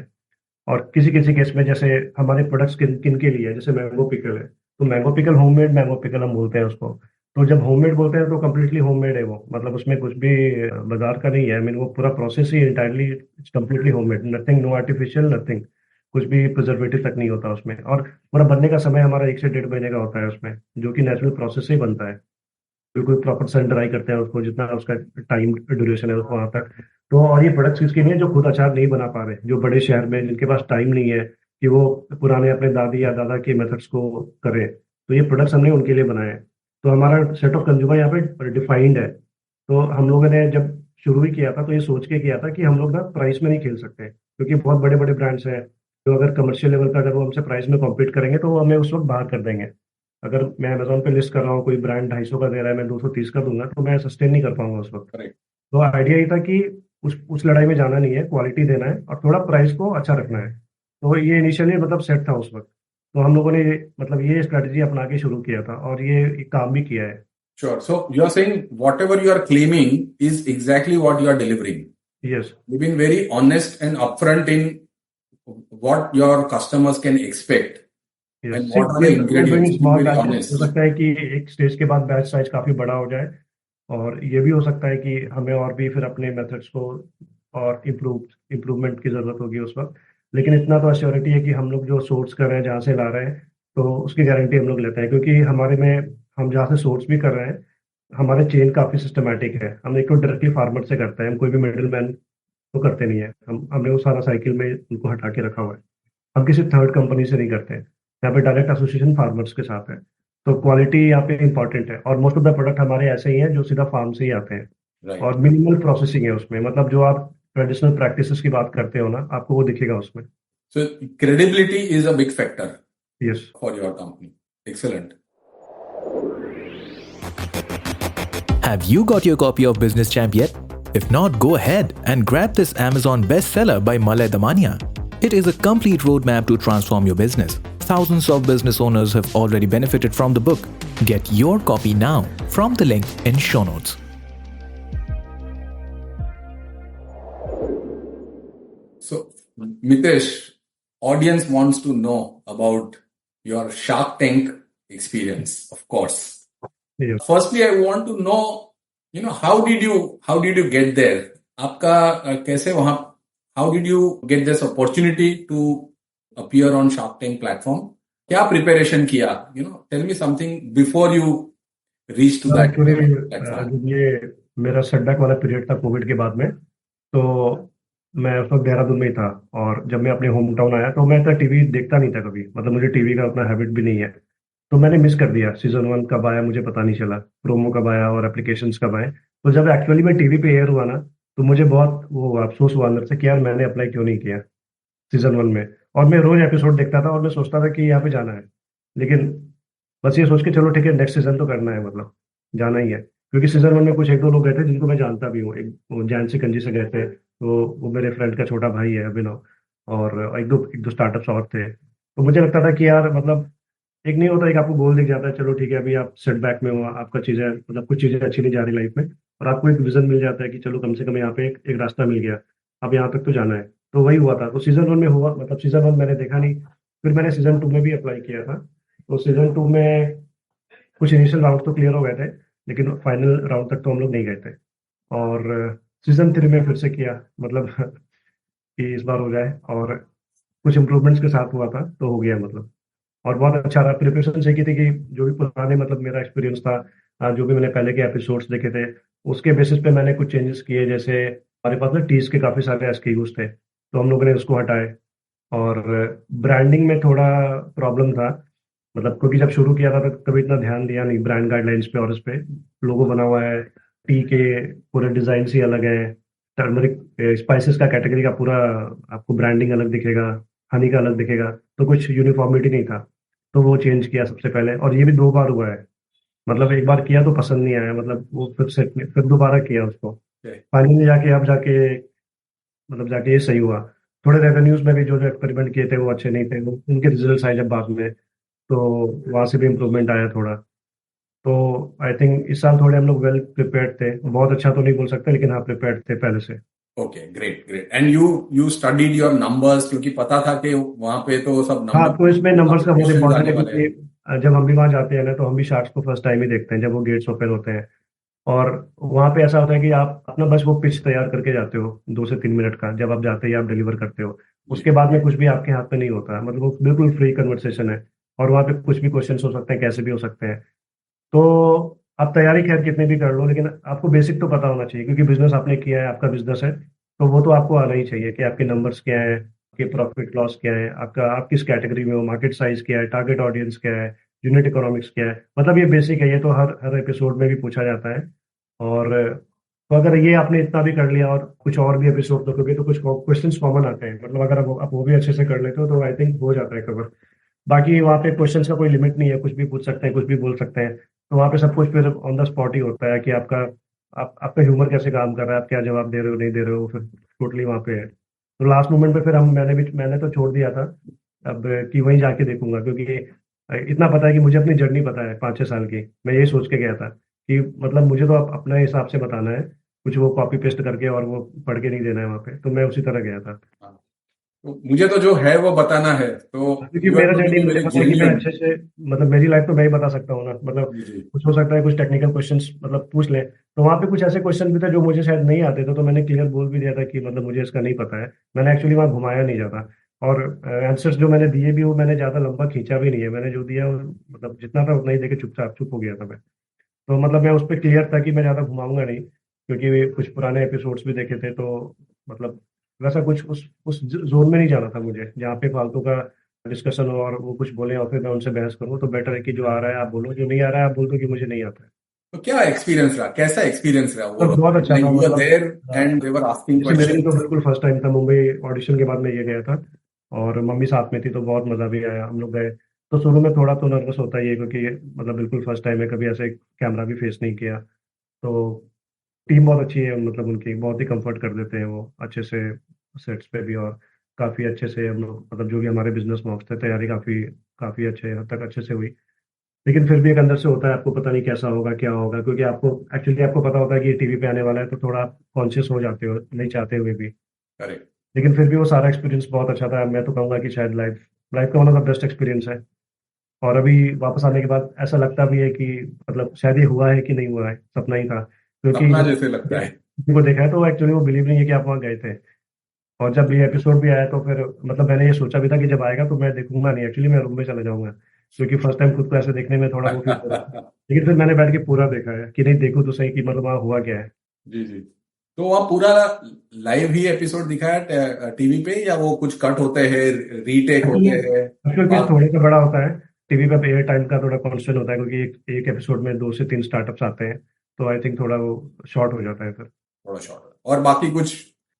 और किसी किसी केस में जैसे हमारे प्रोडक्ट्स किन किन के लिए है, जैसे मैंगो पिकल है, तो mango pickle homemade mango pickle हम बोलते हैं उसको। तो जब होममेड बोलते हैं तो कम्प्लीटली होममेड है वो, मतलब उसमें कुछ भी बाजार का नहीं है। आई मीन वो पूरा प्रोसेस ही entirely it's completely homemade, nothing, no artificial, nothing, कुछ भी प्रिजर्वेटिव तक नहीं होता उसमें। और पूरा बनने का समय हमारा 1 से 1.5 महीने का होता है उसमें, जो कि नेचुरल प्रोसेस से ही बनता है। बिल्कुल प्रॉपर सन ड्राई करते हैं उसको, जितना उसका टाइम ड्यूरेशन है उसको वहाँ तक। तो और ये प्रोडक्ट्स किसके लिए, जो खुद अचार नहीं बना पा रहे, जो बड़े शहर में जिनके पास टाइम नहीं है कि वो पुराने अपने दादी या दादा के मेथड्स को करें, तो ये प्रोडक्ट्स हमने उनके लिए बनाए हैं। तो हमारा सेट ऑफ कंज्यूमर यहाँ पे डिफाइंड है। तो हम लोगों ने जब शुरू ही किया था तो ये सोच के किया था कि हम लोग ना प्राइस में नहीं खेल सकते, क्योंकि बहुत बड़े बड़े ब्रांड्स हैं जो अगर कमर्शियल लेवल पर अगर वो हमसे प्राइस में कॉम्पीट करेंगे तो वो हमें उस वक्त बाहर कर देंगे। अगर मैं अमेजोन पे लिस्ट कर रहा हूँ, कोई ब्रांड 250 का दे रहा है, मैं 230 का दूंगा, तो मैं सस्टेन नहीं कर पाऊंगा उस वक्त। Correct. तो आइडिया ये था कि उस लड़ाई में जाना नहीं है, क्वालिटी देना है और थोड़ा प्राइस को अच्छा रखना है। तो ये इनिशियली मतलब सेट था उस वक्त। तो हम लोगों ने मतलब ये स्ट्रेटजी अपना के शुरू किया था और ये काम भी किया है। Sure. So you are saying whatever you are claiming is exactly what you are delivering. Yes, You've been very honest and upfront in what your customers can expect and what are the ingredients. You've been very हो honest. सकता है कि एक stage के बाद batch size काफी बड़ा हो जाए, और ये भी हो सकता है कि हमें और भी फिर अपने मेथड्स को और इम्प्रूवमेंट की जरूरत होगी उस वक्त। लेकिन इतना तो अश्योरिटी है कि हम लोग जो सोर्स कर रहे हैं, जहाँ से ला रहे हैं, तो उसकी गारंटी हम लोग लेते हैं, क्योंकि हमारे में हम जहाँ से सोर्स भी कर रहे हैं, हमारे चेन काफी सिस्टमैटिक है। हम एक तो डायरेक्टली फार्मर से करते हैं, हम कोई भी मिडिल मैन तो करते नहीं है। हमने वो सारा साइकिल में उनको हटा के रखा हुआ है। हम किसी थर्ड कंपनी से नहीं करते हैं, यहाँ पे डायरेक्ट एसोसिएशन फार्मर्स के साथ है। तो क्वालिटी यहाँ पे इंपॉर्टेंट है, और मोस्ट ऑफ द प्रोडक्ट हमारे ऐसे ही हैं जो सीधा फार्म से ही आते हैं। Right. और मिनिमल प्रोसेसिंग है उसमें, मतलब जो आप ट्रेडिशनल प्रैक्टिसेस की बात करते हो ना, आपको वो दिखेगा उसमें। So credibility is a big factor yes, for your company. Excellent. Have you got your copy of Business Champ yet? If not, go ahead and grab this Amazon bestseller by Malay Damania. It is a complete roadmap to transform your business. Thousands of business owners have already benefited from the book. Get your copy now from the link in show notes. So, Mitesh, audience wants to know about your Shark Tank experience, of course. Yes. Firstly, I want to know, how did you get there? आपका कैसे वहां, how did you get this opportunity to appear on Shark Tank platform? क्या preparation किया? Tell me something before you reach to that actually platform. जब ये मेरा setback वाला period था कोविड के बाद में, तो मैं उस वक्त देहरादून में ही था। और जब मैं अपने होम टाउन आया तो मैं इतना टीवी देखता नहीं था कभी, मतलब मुझे टीवी का उतना हैबिट भी नहीं है। तो मैंने मिस कर दिया सीजन 1 कब आया, मुझे पता नहीं चला, प्रोमो कब आया और एप्लीकेशंस कब आए। तो जब एक्चुअली में टीवी पे एयर हुआ ना, तो मुझे बहुत वो अफसोस हुआ अंदर से कि यार मैंने अप्लाई क्यों नहीं किया सीजन 1 में। और मैं रोज एपिसोड देखता था और मैं सोचता था कि यहाँ पे जाना है, लेकिन बस ये सोच के चलो ठीक है नेक्स्ट सीजन तो करना है, मतलब जाना ही है। क्योंकि सीजन 1 में कुछ 1-2 लोग गए थे जिनको मैं जानता भी हूँ। एक वो जैन सिकंजी से गए थे, तो वो मेरे फ्रेंड का छोटा भाई है अभिनव, और एक दो स्टार्टअप्स और थे। तो मुझे लगता था कि यार मतलब एक नहीं होता, एक आपको गोल दिख जाता है, चलो ठीक है अभी आप सेटबैक में हो, आपका चीजें मतलब कुछ चीजें अच्छी नहीं जा रही लाइफ में, और आपको एक विजन मिल जाता है कि चलो कम से कम यहाँ पे एक रास्ता मिल गया, अब यहाँ तक तो जाना है। तो वही हुआ था। तो सीजन 1 में हुआ, मतलब सीजन 1 मैंने देखा नहीं, फिर मैंने सीजन 2 में भी अप्लाई किया था। तो सीजन 2 में कुछ इनिशियल राउंड तो क्लियर हो गए थे, लेकिन फाइनल राउंड तक तो हम लोग नहीं गए थे। और सीजन 3 में फिर से किया, मतलब कि इस बार हो जाए, और कुछ इम्प्रूवमेंट्स के साथ हुआ था तो हो गया मतलब। और बहुत अच्छा रहा। प्रिपरेशन सही की थी कि जो भी पुराने मतलब मेरा एक्सपीरियंस था, जो भी मैंने पहले के एपिसोड्स देखे थे, उसके बेसिस पे मैंने कुछ चेंजेस किए। जैसे हमारे पास ना टीज के काफी सारे एसक्यूज थे, तो हम लोगों ने उसको हटाए। और ब्रांडिंग में थोड़ा प्रॉब्लम था, मतलब क्योंकि जब शुरू किया था तो कभी इतना ध्यान दिया नहीं ब्रांड गाइडलाइंस पे। और इस पे लोगो बना हुआ है, टी के पूरे डिजाइन ही अलग है, टर्मरिक स्पाइसेस का कैटेगरी का पूरा आपको ब्रांडिंग अलग दिखेगा, हनी का अलग दिखेगा, तो कुछ यूनिफॉर्मिटी नहीं था। तो वो चेंज किया सबसे पहले, और ये भी 2 बार हुआ है। मतलब एक बार किया तो पसंद नहीं आया, मतलब वो फिर से फिर दोबारा किया उसको। Okay. फाइनली जाके अब जाके मतलब जाके ये सही हुआ। थोड़े रेवेन्यूज में भी जो जो एक्सपेरिमेंट किए थे वो अच्छे नहीं थे, उनके रिजल्ट्स आए जब बाद में, तो वहां से भी इम्प्रूवमेंट आया थोड़ा। तो आई थिंक इस साल थोड़े हम लोग वेल प्रिपेयर्ड थे। बहुत अच्छा तो नहीं बोल सकते, लेकिन हाँ प्रिपेयर्ड थे पहले से। Okay, great great. And you studied your numbers, क्योंकि पता था कि वहां पे तो सब हाँ, तो नंबर इसमें नंबर्स का बहुत क्वेश्चन इंपॉर्टेंट आने है, वाले हैं। क्योंकि जब हम भी वहाँ जाते हैं ना, तो हम भी शार्क्स को फर्स्ट टाइम ही देखते हैं जब वो गेट्स ओपन होते हैं। और वहाँ पे ऐसा होता है कि आप अपना बस वो पिच तैयार करके जाते हो 2 से 3 मिनट का, जब आप जाते ही आप डिलीवर करते हो। जी उसके बाद में कुछ भी आपके हाथ में नहीं होता है, मतलब वो बिल्कुल फ्री कन्वर्सेशन है। और वहाँ पे कुछ भी क्वेश्चन हो सकते हैं, कैसे भी हो सकते हैं। तो आप तैयारी खैर कितनी भी कर लो, लेकिन आपको बेसिक तो पता होना चाहिए, क्योंकि बिजनेस आपने किया है, आपका बिजनेस है, तो वो तो आपको आना ही चाहिए कि आपके नंबर्स क्या है, आपके प्रॉफिट लॉस क्या है, आपका आप किस कैटेगरी में हो, मार्केट साइज क्या है, टारगेट ऑडियंस क्या है, यूनिट इकोनॉमिक्स क्या है। मतलब ये बेसिक है, ये तो हर हर एपिसोड में भी पूछा जाता है। और तो अगर ये आपने इतना भी कर लिया और कुछ और भी एपिसोड देखोगे तो कुछ क्वेश्चंस कॉमन आते हैं, मतलब अगर आप वो भी अच्छे से कर लेते हो तो आई थिंक हो जाता है कवर। बाकी वहाँ पे क्वेश्चंस का कोई लिमिट नहीं है, कुछ भी पूछ सकते हैं, कुछ भी बोल सकते हैं। तो वहाँ पे सब कुछ फिर ऑन द स्पॉट ही होता है कि आपका ह्यूमर कैसे काम कर रहा है, आप क्या जवाब दे रहे हो नहीं दे रहे हो, फिर टोटली वहाँ पे है। तो लास्ट मोमेंट पे फिर मैंने तो छोड़ दिया था अब, कि वहीं जाके देखूंगा, क्योंकि इतना पता है कि मुझे अपनी जर्नी पता है 5-6 साल की। मैं ये सोच के गया था कि मतलब मुझे तो अपने हिसाब से बताना है, कुछ वो कॉपी पेस्ट करके और वो पढ़ के नहीं देना है वहाँ पे। तो मैं उसी तरह गया था, हाँ। तो मुझे तो जो है वो बताना है, तो क्योंकि यू हैव मेरा टू जर्नी बी मुझे वेरी पता है कि मैं जेन्युइन। अच्छे से, मतलब मेरी लाइफ तो मैं ही बता सकता हूँ ना, मतलब जी जी कुछ हो सकता है, कुछ टेक्निकल क्वेश्चंस मतलब पूछ ले। तो वहाँ पे कुछ ऐसे क्वेश्चन भी थे जो मुझे शायद नहीं आते थे, तो मैंने क्लियर बोल भी दिया था कि मतलब मुझे इसका नहीं पता है। मैंने एक्चुअली वहाँ घुमाया नहीं जाता। और आंसर्स जो मैंने दिए भी वो मैंने ज्यादा लंबा खींचा भी नहीं है, मैंने जो दिया मतलब जितना था उतना ही देके चुपचाप चुप हो गया था मैं। तो मतलब मैं उस पर क्लियर था कि मैं ज्यादा घुमाऊंगा नहीं, क्योंकि कुछ पुराने एपिसोड्स भी देखे थे। तो मतलब वैसा कुछ उस जोन में नहीं जाना था मुझे, जहाँ पे फालतू का डिस्कशन हो और वो कुछ बोले और फिर मैं उनसे बहस करूँ। तो बेटर है कि जो आ रहा है आप बोलो, जो नहीं आ रहा है आप बोल दो कि मुझे नहीं आता है। तो क्या एक्सपीरियंस रहा, कैसा एक्सपीरियंस रहा तो बहुत अच्छा ओवरऑल? था, यू वर मतलब there and they were asking जैसे मेरे लिए तो क्वेश्चन। बिल्कुल फर्स्ट टाइम था, मुंबई ऑडिशन के बाद मैं ये गया था, और मम्मी साथ में थी, तो बहुत मजा भी आया। हम लोग गए तो शुरू में थोड़ा तो नर्वस होता ही है, क्योंकि मतलब बिल्कुल फर्स्ट टाइम है, कभी ऐसे कैमरा भी फेस नहीं किया। तो टीम बहुत अच्छी है, मतलब उनकी बहुत ही कंफर्ट कर देते हैं वो अच्छे से सेट्स पे भी। और काफ़ी अच्छे से हम लोग, मतलब जो भी हमारे बिजनेस मॉक्स थे, तैयारी काफ़ी काफ़ी अच्छे हद तक अच्छे से हुई। लेकिन फिर भी एक अंदर से होता है, आपको पता नहीं कैसा होगा क्या होगा, क्योंकि आपको पता होता है कि ये टीवी पे आने वाला है, तो थोड़ा आप कॉन्शियस हो जाते हो नहीं चाहते हुए भी। करेक्ट। लेकिन फिर भी वो सारा एक्सपीरियंस बहुत अच्छा था। मैं तो कहूँगा कि शायद लाइफ लाइफ का one of the best experience है। और अभी वापस आने के बाद ऐसा लगता भी है कि मतलब शायद ये हुआ है कि नहीं हुआ है, सपना ही था। क्योंकि सपना जब जैसे लगता है। किसी को देखा है तो एक्चुअली वो बिलीव नहीं है कि आप वहाँ गए थे। और जब ये एपिसोड भी आया तो फिर मतलब मैंने ये सोचा भी था कि जब आएगा तो मैं देखूंगा नहीं, एक्चुअली मैं रूम में चला जाऊंगा, क्योंकि फर्स्ट टाइम खुद को ऐसे देखने में थोड़ा वो फील हो रहा था। लेकिन फिर मैंने बैठ के पूरा देखा है कि नहीं, देखूं तो सही कि मतलब वहाँ हुआ क्या है। जी जी। तो वहाँ पूरा लाइव ही एपिसोड दिखाया टीवी पे, या वो कुछ कट होते हैं, रीटेक होते एक्चुअली हैं? एक्चुअली थोड़ा सा बड़ा होता है। टीवी पे एयर टाइम का थोड़ा कॉन्स्टेंट होता है, क्योंकि एक एपिसोड में 2 से 3 स्टार्टअप्स आते हैं, तो आई थिंक थोड़ा वो शॉर्ट हो जाता है फिर। थोड़ा शॉर्ट, और बाकी कुछ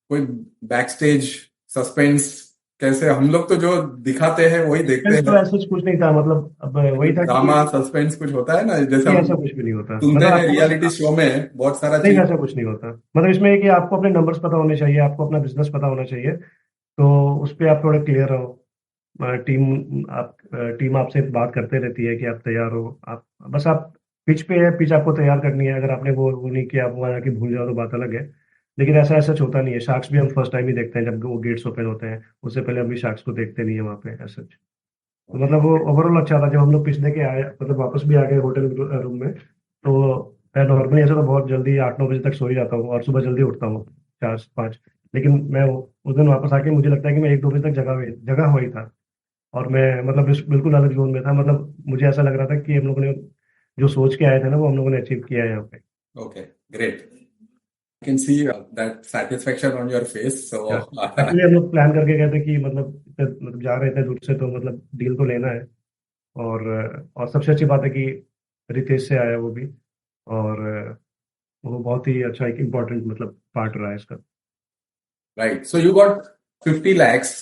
कोई बैक स्टेज सस्पेंस? कैसे हम लोग तो जो दिखाते हैं वही देखते सस्पेंस तो हैं, ऐसा कुछ नहीं था, मतलब अब वही कुछ था कि ड्रामा सस्पेंस कुछ होता है ना, जैसे नहीं, हम ऐसा कुछ भी नहीं होता, सुनते मतलब हैं आपको बस, रियलिटी शो में बहुत सारा नहीं चीज। वैसा कुछ नहीं होता। मतलब इसमें है कि आपको अपने नंबर्स पता होने चाहिए, आपको अपना बिजनेस पता होना चाहिए, तो उस पर आप थोड़े क्लियर रहो। टीम आपसे बात करते रहती है कि आप तैयार हो, आप बस आप पिच पे है, पिच आपको तैयार करनी है। अगर आपने वो नहीं किया, आप वहाँ जाके भूल जाओ तो बात अलग है। लेकिन ऐसा ऐसा होता नहीं है। शार्क्स भी हम फर्स्ट टाइम ही देखते हैं जब वो गेट्स ओपन होते हैं। उससे पहले अभी शार्क्स को देखते नहीं है वहाँ पे ऐसा। तो मतलब वो ओवरऑल अच्छा था। जब हम लोग पिच दे के आए, मतलब वापस भी आ गए होटल रूम में, तो मैं नॉर्मली ऐसे तो बहुत जल्दी 8-9 बजे तक सो ही जाता हूँ और सुबह जल्दी उठता हूँ, 4-5। लेकिन मैं उस दिन वापस आके मुझे लगता है कि मैं 1-2 बजे तक जगह हुआ ही था। और मैं मतलब बिल्कुल अलग जोन में था। मतलब मुझे ऐसा लग रहा था कि हम लोगों ने जो सोच के आए थे ना, वो हम लोगों ने अचीव किया है यहाँ पे। Okay, great. I can see that satisfaction on your face. So, actually हम लोग प्लान करके गए थे कि मतलब जा रहे थे दूर से, तो मतलब डील तो लेना है। और सबसे अच्छी बात है कि रितेश से आया वो भी। और वो बहुत ही अच्छा एक इम्पोर्टेंट मतलब पार्ट रहा है इसका। right. So you got 50 lakhs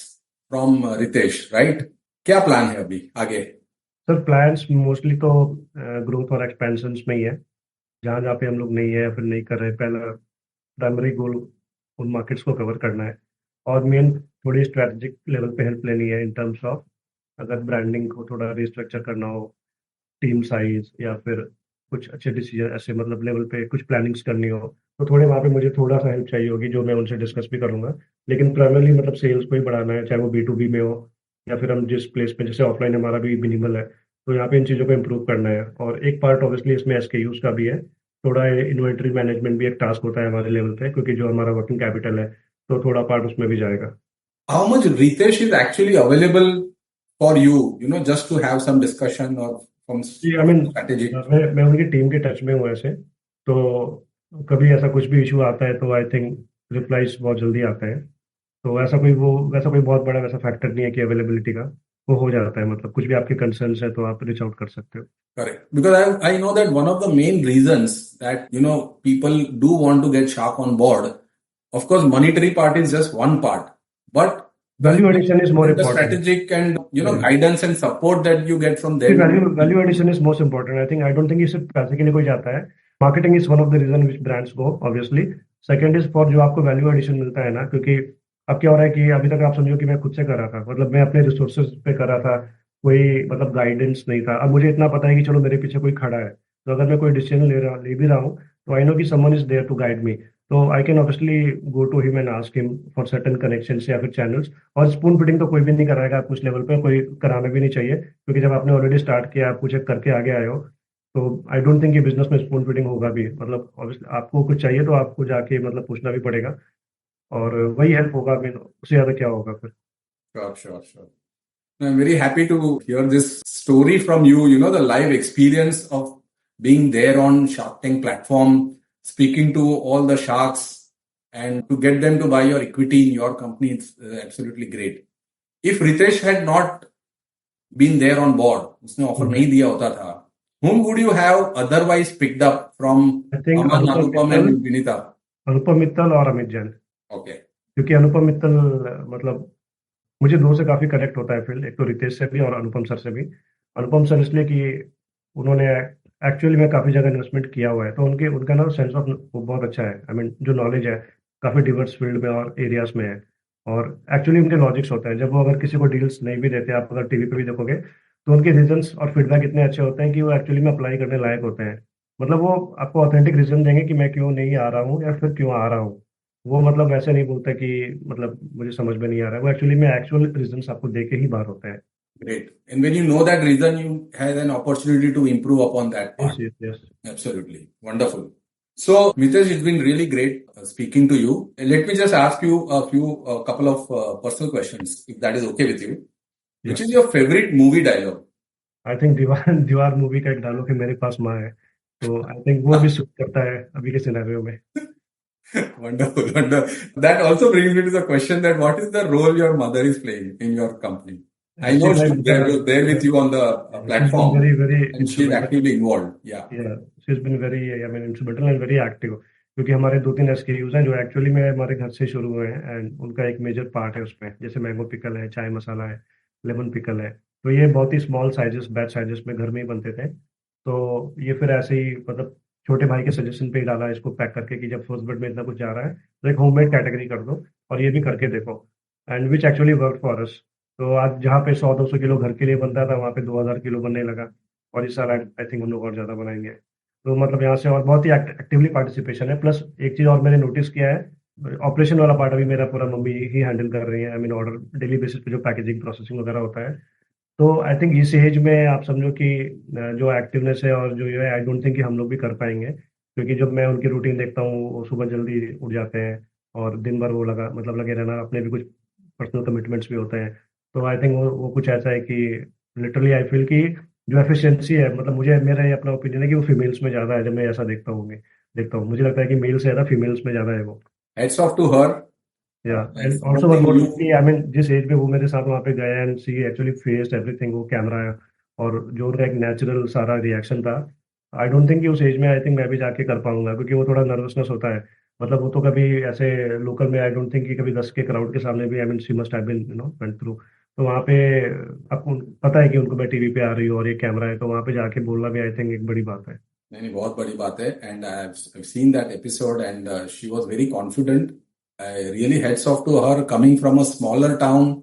from Ritesh, right? क्या प्लान है अभी आगे? सर प्लान्स मोस्टली तो ग्रोथ और एक्सपेंशन में ही है। जहाँ जहाँ पे हम लोग नहीं है या फिर नहीं कर रहे, पहला प्राइमरी गोल उन मार्केट्स को कवर करना है। और मेन थोड़ी स्ट्रेटेजिक लेवल पे हेल्प लेनी है इन टर्म्स ऑफ, अगर ब्रांडिंग को थोड़ा रिस्ट्रक्चर करना हो, टीम साइज, या फिर कुछ अच्छे डिसीजन ऐसे मतलब लेवल पे कुछ प्लानिंग्स करनी हो, तो थोड़े वहाँ पे मुझे थोड़ा सा हेल्प चाहिए होगी, जो मैं उनसे डिस्कस भी करूंगा। लेकिन प्राइमरली मतलब सेल्स को ही बढ़ाना है, चाहे वो B2B में हो या फिर हम जिस प्लेस पे, जैसे ऑफलाइन हमारा भी मिनिमल है, तो यहाँ पे इन चीज़ों को इम्प्रूव करना है। और एक पार्ट ऑब्वियसली इसमें SKUs का भी है। थोड़ा इन्वेंट्री मैनेजमेंट भी एक टास्क होता है हमारे लेवल पे, क्योंकि जो हमारा वर्किंग कैपिटल है, तो थोड़ा पार्ट उसमें भी जाएगा। How much Ritesh is actually available for you, just to have some discussion or some जी, आई मीन strategy? मैं उनकी टीम के टच में हूँ ऐसे। तो कभी ऐसा कुछ भी इशू आता है तो आई थिंक रिप्लाईज बहुत जल्दी आते हैं। तो वैसा कोई बहुत बड़ा वैसा फैक्टर नहीं है कि अवेलेबिलिटी का। वो हो जाता है, मतलब कुछ भी आपके कंसर्न्स है तो आप रीच आउट कर सकते हो। Correct. Because I know that one of the main reasons that, people do want to get Shark on board, of course, monetary part is just one part, but value addition is more the important. strategic and, guidance and support that you get from them. Value value addition is most important. I don't think ये सिर्फ पैसे के लिए कोई जाता है। Marketing is one of the reason which brands go obviously. Second is for जो आपको वैल्यू एडिशन मिलता है ना, क्योंकि अब क्या हो रहा है कि अभी तक आप समझो कि मैं खुद से कर रहा था, मतलब मैं अपने रिसोर्सेज पे कर रहा था। कोई मतलब गाइडेंस नहीं था। अब मुझे इतना पता है कि चलो मेरे पीछे कोई खड़ा है, तो अगर मैं कोई डिसीजन ले भी रहा हूँ, तो आई नो कि someone is there to guide me. तो I can obviously go to him and ask him for certain connections या फिर चैनल्स। और स्पून फिटिंग तो कोई भी नहीं कराएगा आप उस लेवल पे, कोई कराना भी नहीं चाहिए, क्योंकि जब आपने ऑलरेडी स्टार्ट किया, आप कुछ करके आगे आए हो, तो आई डोंट थिंक ये बिजनेस में स्पून फिटिंग होगा भी। मतलब ऑब्वियसली आपको कुछ चाहिए तो आपको जाके मतलब पूछना भी पड़ेगा, और वही हेल्प होगा। I mean, उससे ज्यादा क्या होगा फिर। Sure, sure, sure. I'm very happy to hear this story from you, the live experience of being there on Shark Tank platform, speaking to all the sharks and to get them to buy your equity in your company. It's absolutely great. If Ritesh had not been there on board, उसने offer नहीं दिया होता था, whom would you have otherwise picked up from I think Aman, Anupam and Vinita? Anupam Mittal और Amit Jain. Okay. क्योंकि अनुपम मित्तल मतलब मुझे दो से काफी कनेक्ट होता है फील्ड, एक तो रितेश से भी और अनुपम सर से भी। अनुपम सर इसलिए कि उन्होंने एक्चुअली में काफी जगह इन्वेस्टमेंट किया हुआ है, तो उनके उनका ना सेंस ऑफ वो बहुत अच्छा है। आई मीन जो नॉलेज है काफी डिवर्स फील्ड में और एरियाज में है। और एक्चुअली उनके लॉजिक्स होते हैं, जब वो अगर किसी को डील्स नहीं भी देते, आप अगर टीवी पे भी देखोगे, तो उनके रीजंस और फीडबैक इतने अच्छे होते हैं कि वो एक्चुअली में अप्लाई करने लायक होते हैं। मतलब वो आपको ऑथेंटिक रीजन देंगे कि मैं क्यों नहीं आ रहा हूँ या फिर क्यों आ रहा हूँ। वो मतलब वैसे नहीं बोलते कि मतलब मुझे समझ में नहीं आ रहा है। वो एक्चुअली में एक्चुअल रीजंस आपको दे के ही बाहर होते हैं। Great. And when you know that reason, you have an opportunity to improve upon that yes part. Yes yes. Absolutely. Wonderful. So, Mitesh, it's been really great speaking to you. Let me just ask you a couple of personal questions, if that is okay with you. Which is your favorite movie dialogue? I think दीवार दीवार movie का एक dialogue है, मेरे पास माँ है। तो I think वो भी सूट करता है अभी के सिनेरियो में। Wonderful, wonderful. That also brings me to the question that what is the role your mother is playing in your company? I know She's she's there with you on the she's been platform very and she's instrumental. actively involved. Yeah. Yeah, she's been very, I mean, instrumental and very active। क्योंकि हमारे 2-3 SKUs हैं जो actually में हमारे घर से शुरू हुए हैं, एंड उनका एक मेजर पार्ट है उसमें, जैसे मैंगो पिकल है, चाय मसाला है, लेमन पिकल है। तो ये बहुत ही स्मॉल साइजेस, बैच साइजेस में घर में ही बनते थे। तो ये फिर ऐसे ही मतलब छोटे भाई के सजेशन पे ही डाला इसको पैक करके कि जब फर्स्ट बर्ड में इतना कुछ जा रहा है, तो एक होममेड कैटेगरी कर दो और ये भी करके देखो, and which actually work for us. तो आज जहाँ पे 100-200 किलो घर के लिए बनता था, वहाँ पे 2000 किलो बनने लगा। और इस साल आई थिंक हम लोग और ज़्यादा बनाएंगे। तो मतलब यहाँ से और बहुत ही एक्टिवली पार्टिसिपेशन है। प्लस एक चीज़ और मैंने नोटिस किया है, ऑपरेशन वाला पार्ट अभी मेरा पूरा मम्मी ही हैंडल कर रही है। I mean order daily basis पे जो पैकेजिंग प्रोसेसिंग वगैरह होता है। तो आई थिंक इस एज में आप समझो कि जो एक्टिवनेस है और जो ये है, आई डोंट थिंक कि हम लोग भी कर पाएंगे, क्योंकि जब मैं उनकी रूटीन देखता हूँ, वो सुबह जल्दी उठ जाते हैं और दिन भर वो लगे रहना, अपने भी कुछ पर्सनल कमिटमेंट्स भी होते हैं। तो आई थिंक वो कुछ ऐसा है कि लिटरली आई फील कि जो एफिशिएंसी है, मतलब मुझे, मेरा ये अपना ओपिनियन है कि वो फीमेल्स में ज़्यादा है। जब मैं ऐसा देखता हूँ मुझे लगता है कि मेल से ज़्यादा फीमेल्स में ज़्यादा है वो। Heads off to her. या and also one Promoting more thing you. कि आई मीन जिस एज में वो मेरे साथ वहाँ पे गए and see actually faced everything, वो कैमरा है और जो उनका एक नेचुरल सारा रिएक्शन था, आई डोंट थिंक कि उस एज में आई थिंक मैं भी जाके कर पाऊंगा, क्योंकि वो थोड़ा नर्वसनेस होता है। मतलब वो तो कभी ऐसे लोकल में आई डोंट थिंक कि कभी 10 के क्राउड के सामने भी, I mean she must have been went through. तो वहाँ पे आपको पता है कि उनको मैं टीवी पे आ रही हूँ और ये कैमरा है, तो वहाँ पे जाके बोलना भी आई थिंक एक बड़ी बात है। नहीं नहीं, बहुत बड़ी बात है। And I have seen that episode and she was very confident. Really heads off to her, coming from a smaller town, बड़ी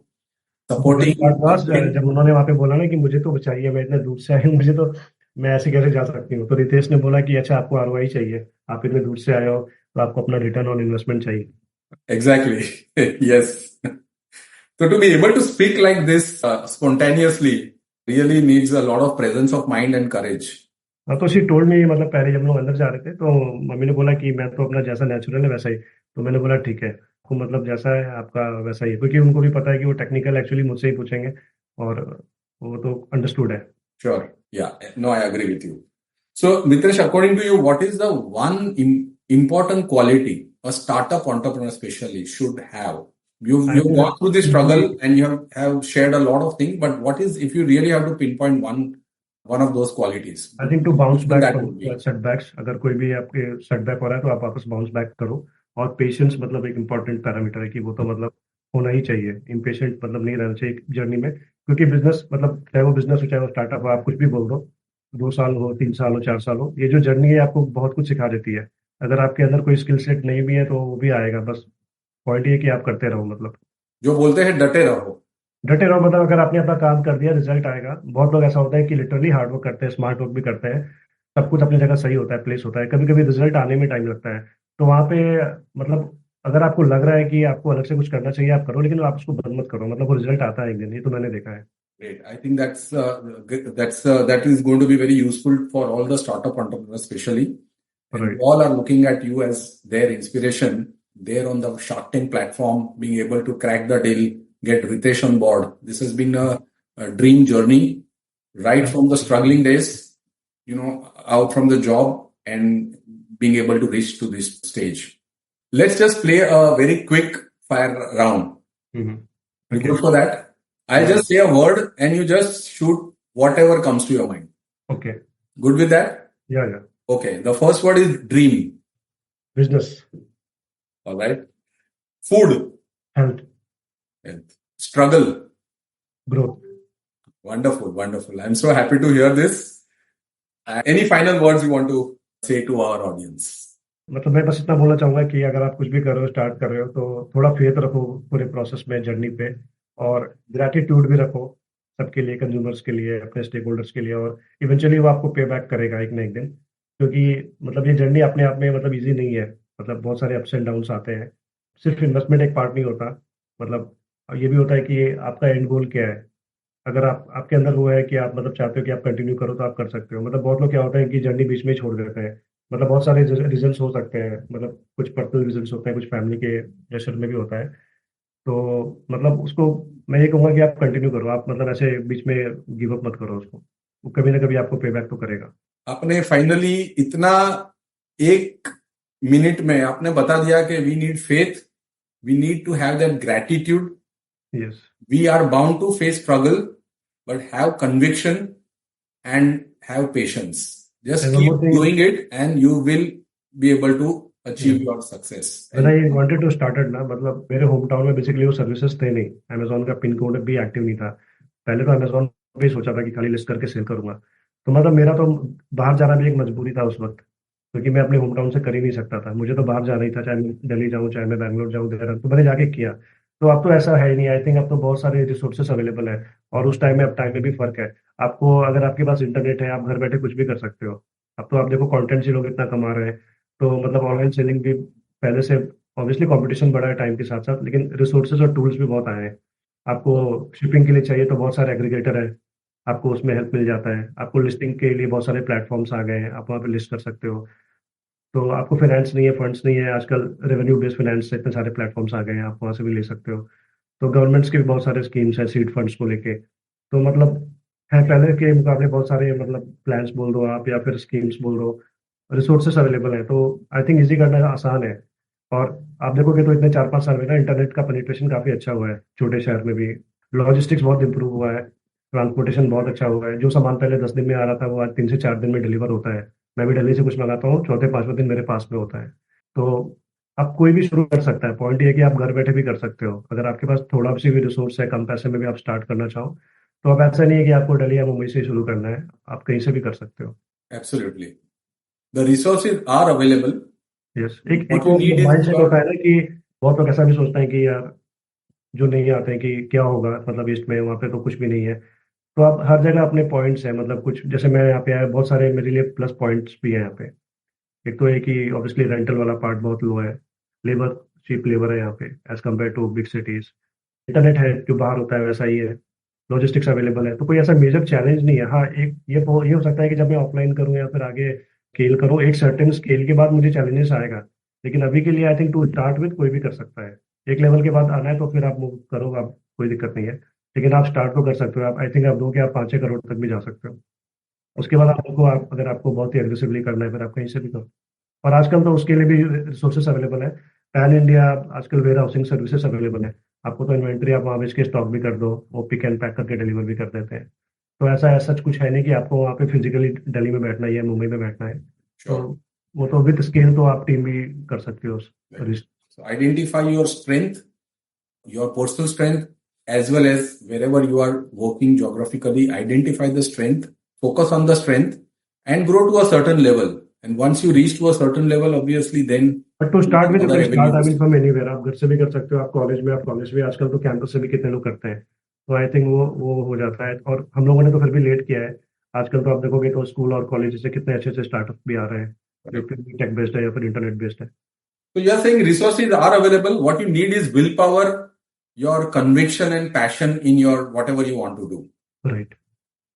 बात सपोर्टिंग. बॉस, जब उन्होंने वहां पे बोला ना कि मुझे तो चाहिए, मैं इतने दूर से आई हूँ, मुझे तो, मैं ऐसे कैसे जा सकती हूँ, तो रितेश ने बोला कि अच्छा आपको आरओआई चाहिए, आप इतने दूर से आए हो तो आपको अपना रिटर्न ऑन इन्वेस्टमेंट चाहिए। Exactly. Yes. So to be able to speak like this spontaneously really needs a lot of presence of mind and courage. हाँ, तो शी टोल्ड मी, मतलब पहले जब हम लोग अंदर जा रहे थे तो मम्मी ने बोला कि मैं तो अपना जैसा नेचुरल है वैसा ही, तो मैंने बोला ठीक है, तो मतलब जैसा है आपका वैसा ही है, क्योंकि उनको भी पता है कि वो टेक्निकल एक्चुअली मुझसे ही पूछेंगे, और वो तो अंडरस्टूड है। Sure. Yeah. No, I agree with you. So, Mitresh, according to you, what is the one important quality a startup entrepreneur especially should have? I You've gone through this think struggle and you have shared a lot of things, but what is, if you really have to pinpoint one of those qualities, I think to bounce what back that from would be? Setbacks, अगर कोई भी आपके setback हो रहा है तो आप वापस बाउंस बैक करो। और पेशेंस मतलब एक इम्पॉर्टेंट पैरामीटर है कि वो तो मतलब होना ही चाहिए। इम्पेशेंट मतलब नहीं रहना चाहिए जर्नी में, क्योंकि बिजनेस मतलब चाहे वो बिजनेस हो चाहे वो स्टार्टअप हो, आप कुछ भी बोल दो, 2 साल हो, 3 साल हो, 4 साल हो, ये जो जर्नी है आपको बहुत कुछ सिखा देती है। अगर आपके अंदर कोई स्किल सेट नहीं भी है तो वो भी आएगा, बस पॉइंट ये कि आप करते रहो, मतलब जो बोलते हैं डटे रहो. डटे रहो। मतलब अगर आपने अपना काम कर दिया, रिजल्ट आएगा। बहुत लोग ऐसा होता है कि लिटरली हार्ड वर्क करते हैं, स्मार्ट वर्क भी करते हैं, सब कुछ अपनी जगह सही होता है, प्लेस होता है, कभी कभी रिजल्ट आने में टाइम लगता है। तो वहाँ पे मतलब अगर आपको लग रहा है कि आपको अलग से कुछ करना चाहिए, आप करो, लेकिन आप उसको बंद मत करो, मतलब वो रिजल्ट आता है एक दिन, ये तो मैंने देखा है। Great. I think that is going to be very useful for all the startup entrepreneurs, especially. And right. all are looking at you as their inspiration. There on the Shark Tank platform, being able to crack the deal, get Ritesh on board. This has been a dream journey, right from the struggling days, out from the job and being able to reach to this stage. Let's just play a very quick fire round. You okay. good for that? I'll just say a word and you just shoot whatever comes to your mind. Okay. Good with that? या Okay. The first word is dream. Business. All right. Food. Health. Health. Struggle. Growth. Wonderful. Wonderful. I'm so happy to hear this. Any final words you want to say to our audience? मतलब मैं बस इतना बोलना चाहूंगा कि अगर आप कुछ भी कर रहे हो, स्टार्ट कर रहे हो, तो थोड़ा फेथ रखो पूरे प्रोसेस में, जर्नी पे, और ग्रैटिट्यूड भी रखो सबके लिए, कंज्यूमर्स के लिए, अपने स्टेक होल्डर्स के लिए, और इवेंचुअली वो आपको पे बैक करेगा एक ना एक दिन, क्योंकि मतलब ये जर्नी अपने आप में मतलब इजी नहीं है। मतलब बहुत सारे अप्स एंड डाउन्स आते हैं, सिर्फ इन्वेस्टमेंट एक पार्ट नहीं होता। मतलब ये भी होता है कि आपका एंड गोल क्या है। अगर आप, आपके अंदर वो है कि आप मतलब चाहते हो कि आप कंटिन्यू करो, तो आप कर सकते हो। मतलब बहुत लोग क्या होता है कि जर्नी बीच में ही छोड़ देते हैं। मतलब बहुत सारे रीजंस हो सकते हैं, मतलब कुछ पर्सनल रीजंस होते हैं, कुछ फैमिली के प्रेशर में भी होता है। तो मतलब उसको मैं ये कहूँगा कि आप कंटिन्यू करो, आप मतलब ऐसे बीच में गिव अप मत करो उसको, वो कभी ना कभी आपको पे बैक तो करेगा। आपने फाइनली इतना 1 मिनट में आपने बता दिया कि we need faith, we need to have that gratitude, yes. we are bound to face struggle, but have conviction and have patience. Just and one keep more thing, doing it and you will be able to achieve your success. When I wanted to started ना, मतलब मेरे home town में basically वो services थे नहीं, Amazon का pin code भी active नहीं था। पहले तो अमेजोन पे ही सोचा था कि खाली लिस्ट करके सेल करूंगा। तो मतलब मेरा तो बाहर जाना भी एक मजबूरी था उस वक्त, क्योंकि मैं अपने होम टाउन से कर ही नहीं सकता था, मुझे तो बाहर जाना ही था, चाहे मैं दिल्ली जाऊँ, चाहे मैं बैंगलोर जाऊँ, देहरादून, तो मैंने जाके किया। तो अब तो ऐसा है ही नहीं, आई थिंक अब तो बहुत सारे रिसोर्सेस अवेलेबल है, और उस टाइम में अब टाइम में भी फर्क है। आपको अगर आपके पास इंटरनेट है, आप घर बैठे कुछ भी कर सकते हो। अब तो आप देखो कंटेंट से लोग इतना कमा रहे हैं, तो मतलब ऑनलाइन सेलिंग भी पहले से ऑब्वियसली कंपटीशन बढ़ा है टाइम के साथ साथ, लेकिन रिसोर्सेज और टूल्स भी बहुत आए हैं। आपको शिपिंग के लिए चाहिए तो बहुत सारे एग्रीगेटर है, आपको उसमें हेल्प मिल जाता है। आपको लिस्टिंग के लिए बहुत सारे प्लेटफॉर्म्स आ गए हैं, आप वहाँ पे लिस्ट कर सकते हो। तो आपको फाइनेंस नहीं है, फंड्स नहीं है, आजकल रेवेन्यू बेस्ड फाइनेंस से इतने सारे प्लेटफॉर्म्स आ गए हैं, आप वहाँ से भी ले सकते हो। तो गवर्नमेंट्स के भी बहुत सारे स्कीम्स हैं सीड फंड्स को लेके। तो मतलब है, पहले के मुकाबले बहुत सारे मतलब प्लान्स बोल दो आप या फिर स्कीम्स बोल दो, रिसोर्सेस अवेलेबल है, तो आई थिंक इजी करना आसान है। और आप देखोगे तो इतने 4-5 साल में ना इंटरनेट का पेनिट्रेशन काफ़ी अच्छा हुआ है छोटे शहर में भी। लॉजिस्टिक्स बहुत इंप्रूव हुआ है, ट्रांसपोर्टेशन बहुत अच्छा हुआ है। जो सामान पहले 10 दिन में आ रहा था वो आज 3 से 4 दिन में डिलीवर होता है। मैं भी दिल्ली से कुछ मंगाता हूँ, चौथे पांचवें दिन मेरे पास में होता है। तो आप कोई भी शुरू कर सकता है। पॉइंट ये है कि आप घर बैठे भी कर सकते हो, अगर आपके पास थोड़ा सी भी रिसोर्स है, कम पैसे में भी आप स्टार्ट करना चाहो तो। अब ऐसा नहीं है कि आपको दिल्ली या मुंबई से ही शुरू करना है, आप कहीं से भी कर सकते हो। Absolutely. The resources are available. Yes, एक What एक you वो need is माइंडसेट होता है ना कि बहुत लोग ऐसा भी सोचते हैं कि यार जो नहीं आते हैं कि क्या होगा, मतलब ईस्ट में वहाँ पे तो कुछ भी नहीं है। तो आप हर जगह अपने पॉइंट्स हैं, मतलब कुछ जैसे मैं यहाँ पे आया, बहुत सारे मेरे लिए प्लस पॉइंट्स भी हैं यहाँ पे। एक तो है कि ऑब्वियसली रेंटल वाला पार्ट बहुत लो है, लेबर चीप लेबर है यहाँ पे as compare to big cities. Internet है जो बाहर होता है वैसा ही है, लॉजिस्टिक्स अवेलेबल है, तो कोई ऐसा मेजर चैलेंज नहीं है। हाँ, एक ये हो सकता है कि जब मैं ऑफलाइन करूँ या फिर आगे स्केल करूँ, एक सर्टेन स्केल के बाद मुझे चैलेंजेस आएगा, लेकिन अभी के लिए I think to start with कोई भी कर सकता है। एक लेवल के बाद आना है तो फिर आप मूव करो, आप कोई दिक्कत नहीं है, लेकिन आप स्टार्ट तो कर सकते हो। आप आई थिंक आप 2 या 5-6 करोड़ तक भी जा सकते हो। उसके बाद आपको अगर आपको बहुत ही एग्रेसिवली करना है फिर आप कहीं से भी करो। और आजकल तो उसके लिए भी रिसोर्सेस अवेलेबल है, पैन इंडिया आजकल वेयर हाउसिंग सर्विसेज अवेलेबल है। आपको तो इन्वेंट्री आप वहाँ बेच के स्टॉक भी कर दो, वो पिक एंड पैक करके डिलीवर भी कर देते हैं। तो ऐसा सच कुछ है नहीं कि आपको वहाँ पे फिजिकली दिल्ली में बैठना है या मुंबई में बैठना है। तो Sure. वो तो विद स्केल तो आप टीम भी कर सकते हो। Right. So identify your strength, your personal strength, as well as wherever you are working geographically, identify the strength, focus on the strength, and grow to a certain level. And once you reach to a certain level, obviously, then but to start with other start I mean avenues. From anywhere, आप घर से भी कर सकते हो, आप college में आजकल तो कैंपस से भी कितने लोग करते हैं। तो आई थिंक वो हो जाता है। और हम लोगों ने तो फिर भी लेट किया है। आजकल तो आप देखोगे तो स्कूल और कॉलेज से कितने अच्छे अच्छे स्टार्टअप भी आ रहे हैं जो टेक बेस्ड है या फिर इंटरनेट बेस्ड है। So you are saying resources are available. What you need is willpower, your conviction and passion in your whatever you want to do. Right.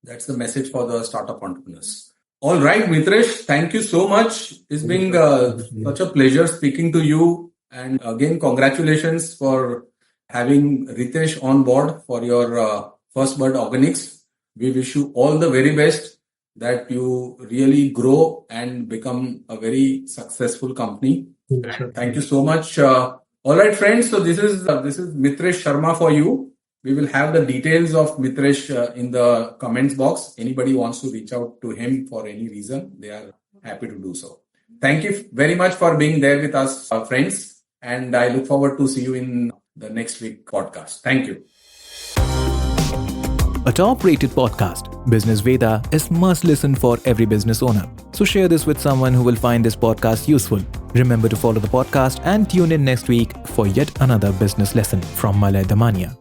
That's the message for the startup entrepreneurs. All right, Mitresh, thank you so much. It's been such a pleasure speaking to you. And again, congratulations for having Ritesh on board for your First Bird Organics. We wish you all the very best, that you really grow and become a very successful company. Thank you so much. All right, friends. So this is Mitresh Sharma for you. We will have the details of Mitresh in the comments box. Anybody wants to reach out to him for any reason, they are happy to do so. Thank you very much for being there with us, friends. And I look forward to see you in the next week podcast. Thank you. A top-rated podcast, Business Veda, is must listen for every business owner. So share this with someone who will find this podcast useful. Remember to follow the podcast and tune in next week for yet another business lesson from Malay Damania.